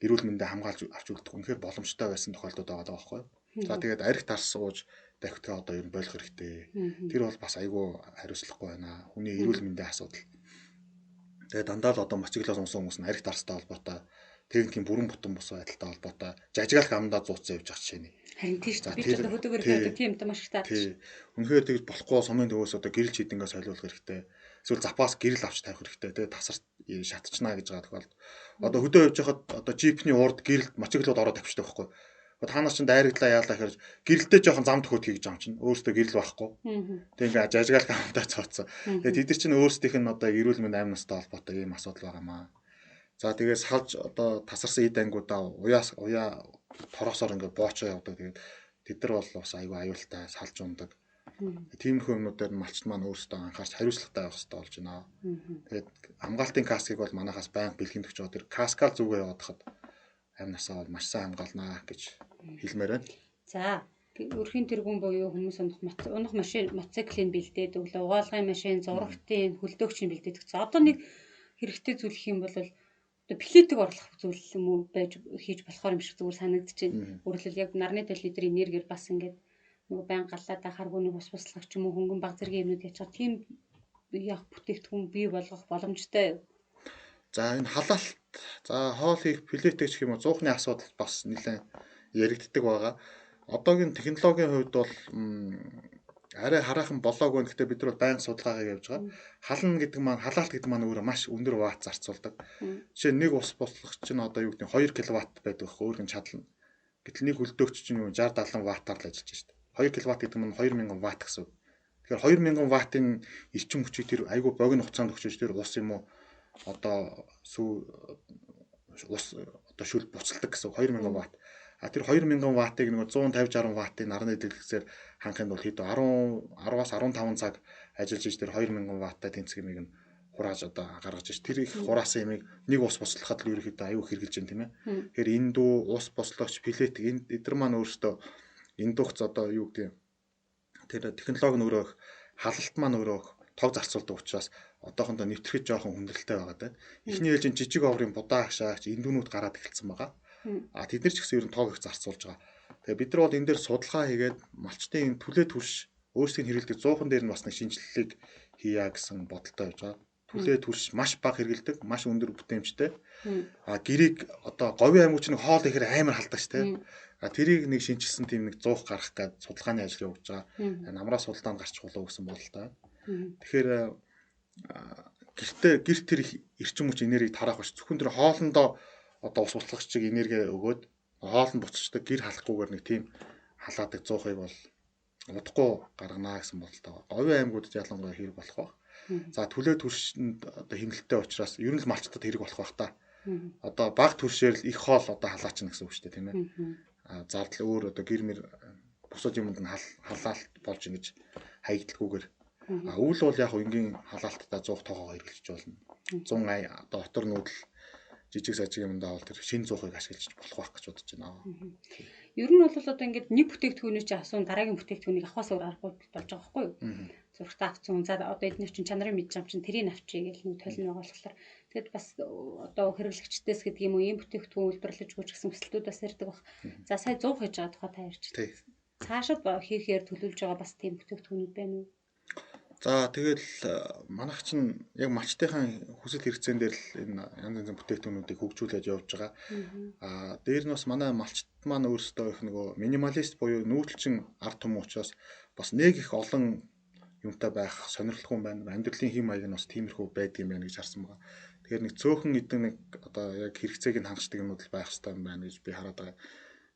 эрүүл мэндэ хамгаалж авч үлдэх үнэхээр боломжтой байсан тохиолдод байгаа байхгүй. За тэгээд арх дарс сууж дахиад одоо ер нь болох хэрэгтэй. Тэр бол бас айгүй хариуцлахгүй байна. Хүний эрүүл мэндийн асуудал. Тэгээ дандаа л одоо моциклоос унсан хүмүүс нь арх дарстай холбоотой техникийн бүрэн бүтэн бус байдалтай холбоотой жажигалах амдаа зууцсан явж байгаа чинь. Харин тийш би ч одоо хөдөөгөр байдаг тийм та маш их таадаж. Үнэхээр тэгж болохгүй сумын төвөөс одоо гэрэл чийдэнгээ солиулах хэрэгтэй. Эсвэл запас гэрэл авч тавих хэрэгтэй. Тэгээ тасарт шатчихна гэж байгаа тохиолдолд. Одоо хөдөө явж байхад одоо джипний урд гэрэл моциклууд ороод тавьчихдаг байхгүй. Та нар чинь дайрагдлаа яалаа гэхээр гэрэлтэй жоохон зам төхөд хийж байгаа юм чинь өөрөөсөө гэрэл байхгүй. Тэг ингээ жажигалах амтаа цооцсон. Тэгээд тэд нар чинь өөрсдийнх нь одоо эрүүл мэнд амь настай холбоотой ийм асуудал байгаамаа. За тэгээд салж одоо тасарсан эд ангиудаа уяа тороосоор ингээ боочоо явдаг. Тэгээд тэд нар бол бас аюу аюултай салж ундаг. Тиймэрхүү юмнуудаар малчт маань өөрсдөө анхаарч хариуцлагатай байх хэрэгтэй болж байна. Тэгээд хамгаалтын каскыг бол манайхаас байнга бэлгэнд өгч байгаа. Тэр каскал зүгээ яваад хахад амь насаа бол маш сайн хамгаалнаа гэж хэлмээр байна. За өрхийн тэргүүн буюу хүмүүс унах машин мотоциклийн бэлдээд өглөө угаалгын машин, зурагтын хөлдөөгчийн бэлдээд өгсөн. Одоо нэг хэрэгтэй зүйл гэх юм бол одоо плетиг орлох зүйл юм уу байж хийж болохоор юм шиг зүгээр санагдчихэв. Өөрөлдөл яг нарны литр энергиэр бас ингээд нөгөө байн галаад харгууны бус буслах ч юм уу хөнгөн баг зэргийн юмнууд яж байгаа тийм яг бүтээгдэхүүн бий болгох боломжтой. За энэ халаалт за хоол хийх плетиг гэх юм уу зуухны асуудал бас нэлээд яригддаг байгаа. Одоогийн технологийн хувьд бол арай хараахан болоогүй. Гэхдээ бид нар байнга судалгаагаа явьж байгаа. Хална гэдэг маань халаалт гэдэг маань өөрөө маш өндөр ватт зарцуулдаг. Жишээ нь нэг ус бослогч чинь одоо юу гэдэг 2 кВт байдаг байх өөрийн чадлна. Гэтэл нэг хөлдөөгч чинь 60-70 ваттаар л ажиллаж шүү дээ. 2 кВт гэдэг нь 2000 ватт гэсэн. Тэгэхээр 2000 ваттын эрчим хүчийг тэр айгүй богино хугацаанд өгчөж тэр ус юм уу одоо ус одоо шүл буцалдаг гэсэн 2000 ватт. А тэр 2000 ваттыг нэг 150-60 ваттын нарны дэлгэцээр хангахын бол хэд 10-аас 15 цаг ажиллаж иж тэр 2000 ватттай тэнцгэмийг нь хурааж одоо гаргаж иж тэр их хураасан ямиг нэг ус бослоход л ерөөхдөө аюу хэрглэж байна тийм ээ. Тэгэхээр эндүү ус бослогч плетик эдгээр маань өөрөөсөө индукц одоо юу гэдэг тэр технологи нь өөрөө халалт маань өөрөө тог зарцуулдаг учраас одоохондоо нэвтрэхэд жоохон хүндрэлтэй байгаа даа. Эхний ээлжийн жижиг оврын будаа агшаагч эндүүнүүд гараад эхэлсэн байгаа. Тэд нар ч гэсэн ер нь тоог их зарцуулж байгаа. Тэгээ бид нар бол энэ дээр судалгаа хийгээд малчтын түлээ түлш өөрсдийн хэрэглэдэг 100хан дээр нь бас нэг шинжилгээг хийя гэсэн бодолтой байж байгаа. Түлээ түлш маш бага хэрэглэдэг, маш өндөр бүтээмжтэй. Гэрийг одоо говийн аймагч нэг хоол ихээр амар халдаг штэ. Тэрийг нэг шинжилсэн тийм нэг 100 гарах гээд судалгааны ажил явуулж байгаа. Намраас судалгаанд гарч болов гэсэн бодолтой. Тэгэхээр гэрт тэр эрчим хүч энергийг тараах биш. Зөвхөн тэр хоолндоо одоо ус буцлагч чиг энерги өгөөд хоолнд буцчихдаг гэр халахгүйгээр нэг тийм халаадаг 100%-ыг бол удахгүй гарганаа гэсэн бодолтой. Говийн аймагуудад ялангуяа хэрэг болох ба. За түлээ түлшинд одоо хэмнэлттэй учраас ер нь л малчтад хэрэг болох байх та. Одоо баг түлшээр л их хоол одоо халаачна гэсэн үг шүү дээ тийм ээ. Зардал өөр одоо гэр мэр бусад юмд нь халаалт болж ингэж хаягдлаггүйгээр. Өвөл бол яг энгийн халаалттай 100 тоогоо хэрэглэж болно. 100 одоо отор нүүдэл жижиг сажиг юмдаа бол тэр шин 100%-ыг ашиглаж болох байх гэж бодож байна. Ер нь бол одоо ингээд нэг бүтээгдэхүүнээ чи асуун дараагийн бүтээгдэхүүнийг авахаас өөр аргагүй болж байгаа байхгүй юу? Зургтаа авцсан. За одоо эдгээр чинь чанарын мэдж ам чинь тэрийг авчиг гэл нэг толин байгаа болохоор тэгэд бас одоо хэрэглэгчдээс гэдэг юм уу ийм бүтээгдэхүүн үйлдвэрлэж өгч гэсэн хүсэлтүүд бас ирдэг баг. За сая 100 хийж байгаа тухай та ярьж. Цаашид хийхээр төлөвлөж байгаа бас тийм бүтээгдэхүүнүүд байна уу? За тэгэл манайх чинь яг малчтынхаа хүсэл хэрэгцээн дээр л энэ янз янзын бүтээгдэхүүнүүдийг хөгжүүлээд явж байгаа. Дээр нь бас манай малчт маань өөрсдөө их нөгөө минималист буюу нүүдэлчин ард түмэн учраас бас нэг их олон юмтай байх сонирхолтой байна. Амьдралын хэм маяг нь бас тиймэрхүү байдаг юм байна гэж харсан байгаа. Тэгэхээр нэг цөөхөн эдэн нэг одоо яг хэрэгцээг нь хангалтдаг юмуд л байх хэрэгтэй юм байна гэж би хараад байгаа.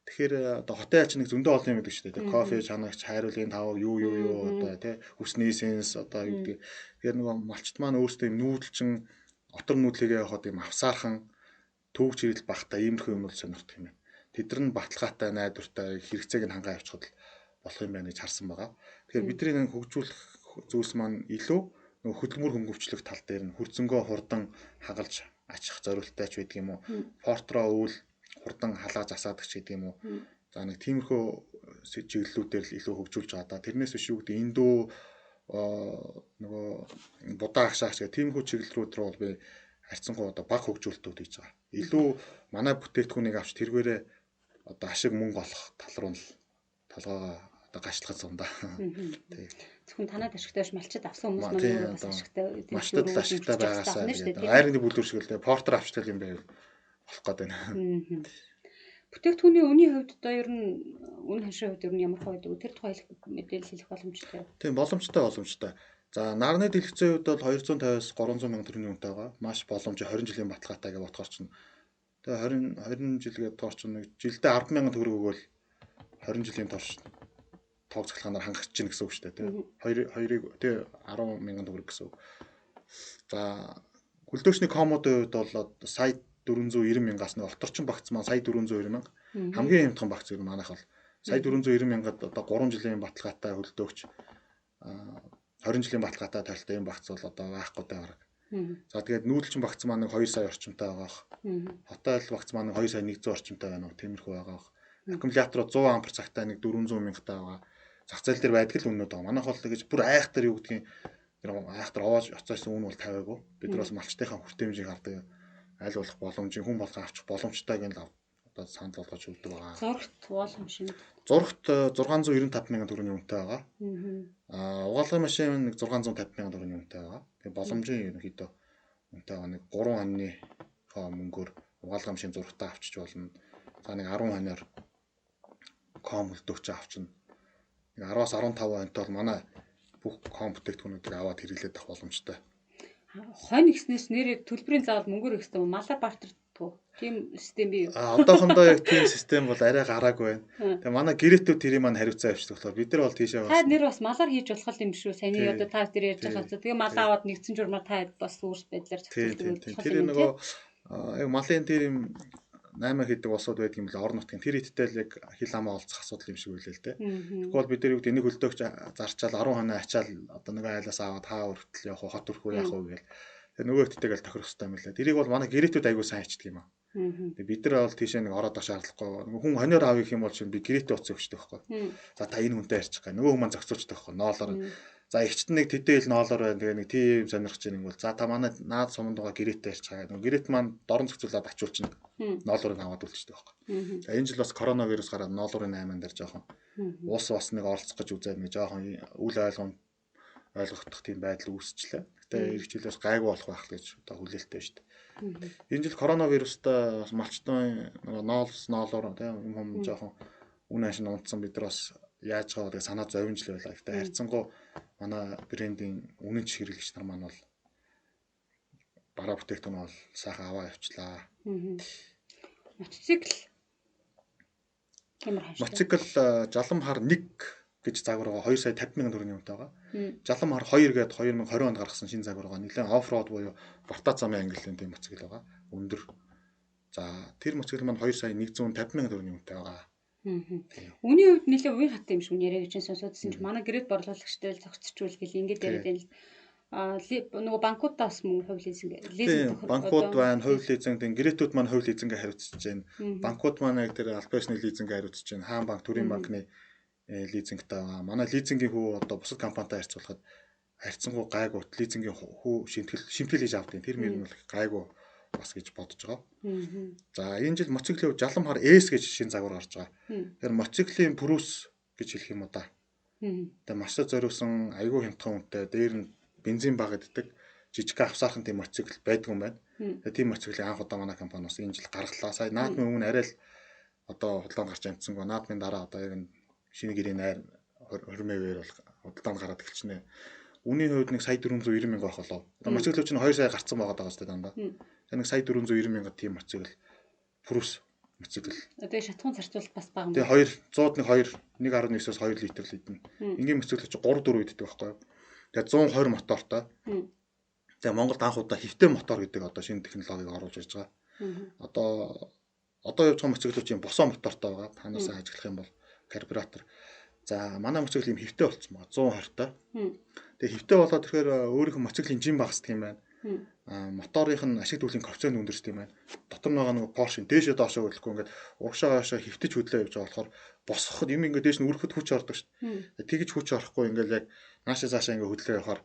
Тэгэхээр одоо хотын ач нэг зөндөө олон юм гэдэг шүү дээ. Кофе, чанагч, хайруулгын тав, юу одоо тий хүсний эссенс одоо юу гэдэг. Тэгэхээр нөгөө малчт маань өөрсдөө юм нүүдэлчин отор нүүдлэгээ явахад юм авсаархан төвөгч ирэл багтаа иймэрхүү юм бол сонирхдаг юм байна. Тэдэр нь баталгаатай, найдвартай хэрэгцээг нь хангаа явуулахад болох юм байна гэж харсан байгаа. Тэгэхээр бидний нэг хөгжүүлэх зүйлс маань илүү нөгөө хөдөлмөр хөнгөвчлөх тал дээр нь хурцөнгөө хурдан хагалж ачих зорилттой ч байдаг юм уу. Портро өвөл хурдан халаа засаадаг ч гэдэг юм уу. За нэг тиймэрхүү чиглэлүүдээр л илүү хөгжүүлж байгаа да. Тэрнээс биш юу гэдэг эндөө нөгөө будаа агшаагч гэх тиймэрхүү чиглэлүүд рүү бол би харьцангуй одоо баг хөгжүүлэлтүүд хийж байгаа. Илүү манай бүтээгдэхүүнийг авч тэргээрээ одоо ашиг мөнгө олох тал руу л толгоогоо одоо гашлахад зундаа. Тий. Зөвхөн танад ашигтай биш малчид авсан хүмүүс маань бас ашигтай. Малчид л ашигтай байгаасаа гэдэг. Айрны бүлдүр шиг л портер авчдаг юм байв. Болох гээд байна. Бүтээгдэхүүний үнийн хувьд одоо ер нь үн ханшийн хувьд ер нь ямар хөө байдаг? Тэр тухай мэдээлэл хэлэх боломжтой. Тийм боломжтой. За нарны дэлгэцийн хувьд бол 250-аас 300 мянган төгрөгийн үнэтэй байгаа. Маш боломжтой 20 жилийн баталгаатай гэж бодохоор чинь. Тэгээ 20 жил гэдэг тоор чинь нэг жилдээ 10 мянган төгрөг өгөөл 20 жилийн турш тоог цахилгаанаар хангах чинь гэсэн үг шүү дээ. Хоёрыг тий 10 мянган төгрөг гэсэн үг. За гөлдөөчний комодын хувьд бол сая 490 мянгаас нэг оторчин багц маань сая 490 мянга. Хамгийн хямдхан багц юу манайх бол сая 490 мянгад одоо 3 жилийн баталгаатай хөлдөөгч 20 жилийн баталгаатай тайлтай юм багц бол одоо байхгүй даа гараг. За тэгээд нүүдэлчин багц маань нэг 2 сая орчимтай байгаах. Хотел багц маань нэг 2 сая 100 орчимтай байна уу? Тиймэрхүү байгаах. Аккумуляторууд 100 ампер цагтай нэг 400 мянгатай байгаа. Зах зээл дээр байдаг л үнэд байгаа. Манайх бол тэгэж бүр айхтар юу гэдгийг айхтар овоож оцоосон үн бол тавиагүй. Бид нар бас малчтынхаа хүртээмжийг хардаг. Аль болох боломжийн хүн болгон авчих боломжтой гэнэ л одоо санал болгож өгдөг байгаа. Зургт боломжтой. Зургт 695 мянган төгрөгийн үнэтэй байгаа. Угаалгын машин нэг 650 мянган төгрөгийн үнэтэй байгаа. Тэгээ боломжийн ерөнхийдөө үнэтэй байгаа нэг 3 хоньны мөнгөөр угаалгын машин зургтаа авчиж болно. За нэг 10 хоньор ком хөлдөөч авчна. Нэг 10-аас 15 хоньтой бол манай бүх ком бүтээгдэхүүнүүдийг аваад хэрэглээд авах боломжтой. Хонь гэснээс нэрээ төлбөрийн заавал мөнгөөр өгсөн юм малаар бартарддаг. Тийм систем бий юу? Одоохондоо яг тийм систем бол арай гараагүй байна. Тэгээ манай гэрэтүүд тэрийг маань хариуцаа авчдаг болохоор бид нар бол тийшээ бас. Та нэр бас малаар хийж болох юм шүү. Саяны одоо та тэр ярьж байгаа. Тэгээ мал аваад нэгдсэн журмаар та бас үүс байдлаар зохицуулдаг. Тэр нөгөө яг малын тэр юм 8 хэдэг улсууд байдаг юм л орон нутгийн тэр хиттэй л яг хил амаа олцох асуудал юм шиг үлээл тэ. Тэгвэл бид нар юу гэдэг энийг хөлдөөгч зарчаал 10 хоноо ачаал одоо нэг айлаас аваад хаа өртөл явах хот өрхөө явах уу гээл Тэгээ нөгөө хэдтэйгэл тохирох хэрэгтэй юм лээ. Тэрийг бол манай гэрэтүүд аягүй сайн хийдэг юм аа. Тэгээ бид нар бол тийшээ нэг ороод ах шаардлагагүй. Хүн хониор авъя гэх юм бол чинь би гэрэтээ утас өгчтэй байхгүй. За та энэ хүнтэй ярьчих гэх. Нөгөө хүн маань зохицуулчтай байхгүй. Ноолоор. За эгчт нэг тэтэл ноолоор байна. Тэгээ нэг тийм сонирхож байгаа юм бол за та манай наад суманд байгаа гэрэтээ ярьчих гэх. Нөгөө гэрэт маань дорн зохицуулаад ачуулчихна. Ноолорыг аваад үлчтэй байхгүй. За энэ жил бас коронавирус гараад ноолорын 8-ан дээр жоохон уус бас нэг оролцох гэж үзээд нэг жоохон үл ойлгогдох тийм байдал үүсчлээ. Гэтэ эх жилээс гайгүй болох байх гэж одоо хүлээлттэй шүү дээ. Энэ жил коронавирустай малчтын ноолоор тийм юм жоохон үн ашиг унтсан бид нар бас яаж байгаа гэдэг санаа зовж л байлаа. Гэтэ харьцангуй манай брендийн үнэн чиглэгч нар маань бол бараа бүтээгдэхүүн бол сайхан аваа явчлаа. Мотоцикл ямар хаштай. Мотоцикл жалам хар 1 гэж загвар байгаа 2 сая 50 мянган төгрөгийн үнэтэй байгаа. Жалам хар 2 гээд 2020 онд гаргасан шинэ загвар байгаа. Нилээн оффроуд буюу бартаа замын ангиллын тийм мотоцикл байгаа. Өндөр. За тэр мотоцикл маань 2 сая 150 мянган төгрөгийн үнэтэй байгаа. Үүний хувьд нэлээ уян хат юм шиг яриаг чинь сонсоодсэн чинь манай гэрээд борлуулагчтай зохицчихвол гэл ингэж яриад байл. Нөгөө банкудаас мөн хувь лизинг банкуд байна, хувь лизинг тийм гэрэтүүд маань хувь лизингээ хариуцж байна. Банкуд маань яг тэр албасны лизингээ хариуцж байна. Хаан банк, Төрийн банкны лизингтэй байгаа. Манай лизингийн хүү одоо бусад компанитай харьцуулахад харьцангуй гайгүй лизингийн хүү шимтгэл хийж авдیں۔ Тэр мөр нь бол гайгүй бас гэж бодож байгаа. За энэ жил мотоциклийн жалам хар S гэж шинэ загвар гарч байгаа. Тэр мотоциклийн Purus гэж хэлэх юм уу да. Тэгээ маш зориулсан аягүй хямдхан үнэтэй дээр нь бензин баг иддэг жижиг авсаархан тийм мотоцикл байдаг юм байна. Тэгээ тийм мотоциклийг анх удаа манай компани бас энэ жил гаргалаа. Сая наадмын өмнө арай л одоо худалдаанд гарч амжсангүй. Наадмын дараа одоо яг шинэ гэрийн найр 20 бол худалдаанд гараад эхэлчихнэ. Үүний хувьд нэг сая 490 мянга байх болов. Одоо мотоцикл чинь 2 сая гарцсан байгаа даа шүү дээ дандаа. Тэгээ нэг сая 490 мянга тийм мотоцикл Purus мотоцикл. Одоо шатхуун зарцуулалт бас бага юм. Тэгээ 100-ны 1.9-оос 2 литр л идэнэ. Ингийн мотоцикл чинь 3-4 иддэг байхгүй юу? Тэгээ 120 мотортой. Тэгээ Монголд анх удаа хэвтэй мотор гэдэг одоо шинэ технологиг оруулж ирж байгаа. Одоо явж байгаа мотоциклууд чинь босоо мотортой байгаа. Танаас ажиглах юм бол карбюратор. За манай мотоцикл юм хэвтэй болцсон байгаа 120-той. Тэгээ хэвтэй болоод тэгэхээр өөрийнх нь мотоциклийн жим багсдаг юм байна. Моторынх нь ашиг дүүлийн коэффициент өндөрсдөг юм байна. Дотор нь байгаа нэг Porsche дээшээ доошоо хөдлөхгүй ингээд урагшаа хаашаа хэвтэж хөдлөө явж байгаа болохоор босгоход юм ингээд дээш нь өргөхөд хүч ордог шүү дээ. Тэгэж хүч орохгүй ингээд яг наашаа цаашаа ингээд хөдлөө явахаар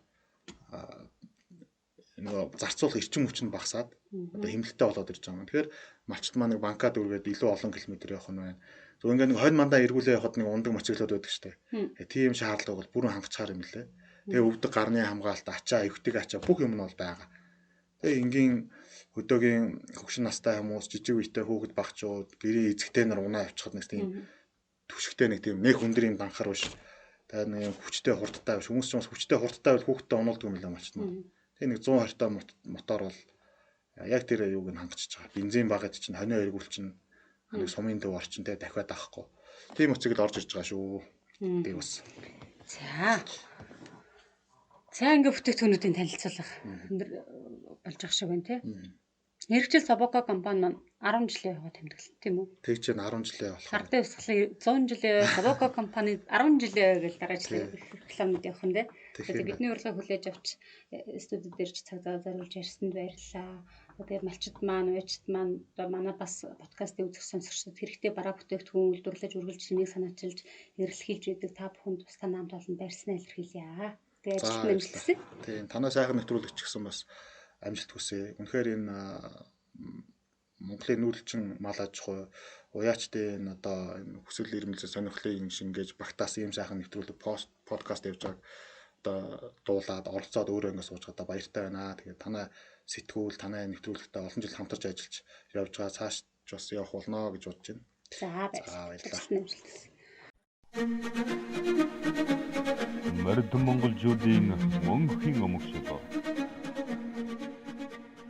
нөгөө зарцуулах эрчим хүч нь багасаад одоо хэмнэлттэй болоод ирж байгаа юм. Тэгэхээр малчт маань нэг банкад үргээд илүү олон километр явах нь байна. Зөв ингээд нэг 20 мандаа эргүүлээ явахад нэг ундаг мотоциклууд байдаг шүү дээ. Тийм шаардлага бол бүрэн хангачаар юм лээ. Тэгээ өвдөг гарны хамгаалалт, ачаа, эвтэг ачаа бүх юм нь бол байгаа. Тэгээ энгийн хөдөөгийн хөгшин настай хүмүүс, жижиг үетэй хүүхэд багчууд, гэрээ эзэгтэй нар унаа авчихад нэг тийм түшигтэй нэг тийм нэг өндөр юм данхар биш. Тэгээ нэг хүчтэй хурдтай биш. Хүмүүс ч бас хүчтэй хурдтай бол хүүхэдтэй унулдаг юм лээ малчт нь. Тэгээ нэг 120 та мотор бол яг тэр юуг нь хангачиж байгаа. Бензин багад чинь хонио эргүүлчин нэг сумын төв орчин тэ дахиад авахгүй. Тийм мотоцикл орж ирж байгаа шүү. Би бас. За ингээ бүтээгдэхүүнүүдийн танилцуулга болж байгаа шиг байна тий. Мэргэжил Собоко компани маань 10 жилийн яваа тэмдэглэл тийм үү? Тэг чинь 10 жилийн явах. Хардын өсгөлийг 100 жилийн Собоко компани 10 жилийн гэж дараачлал рекламад явах юм тий. Тэгээд бидний урилгыг хүлээж авч студид дээрч цаг зав зориулж ярьсанд баярлалаа. Тэгээд малчид маань, уячид маань одоо манай бас подкастыг үзэх сонсогчдод хэрэгтэй бараа бүтээгдэхүүн үйлдвэрлэж үргэлж шинийг санаачилж эрэлхийлж идэг та бүхэнд тусгай намд олон баярснаа илэрхийлье. Тэгээд ажилт нэмэлтсэн. Тийм танаа сайхан нэвтрүүлэгч гэсэн бас амжилт хүсье. Үнэхээр энэ Монголын нүүлчин мал аж ахуй уяачдын одоо хүсэл эрмэлзэл сонирхлыг шингээж багтаасан ийм сайхан нэвтрүүлэг подкаст явж байгааг одоо дуулаад оролцоод өөрөө ингэ сууж байгаа баяртай байна. Тэгээд танаа сэтгүүл танаа нэвтрүүлэгтээ олон жил хамтарч ажиллаж явж байгаа цааш бас явах болно гэж бодож байна. За баярлалаа. Мэрдэн монголчуудын мөнхийн өмг шиг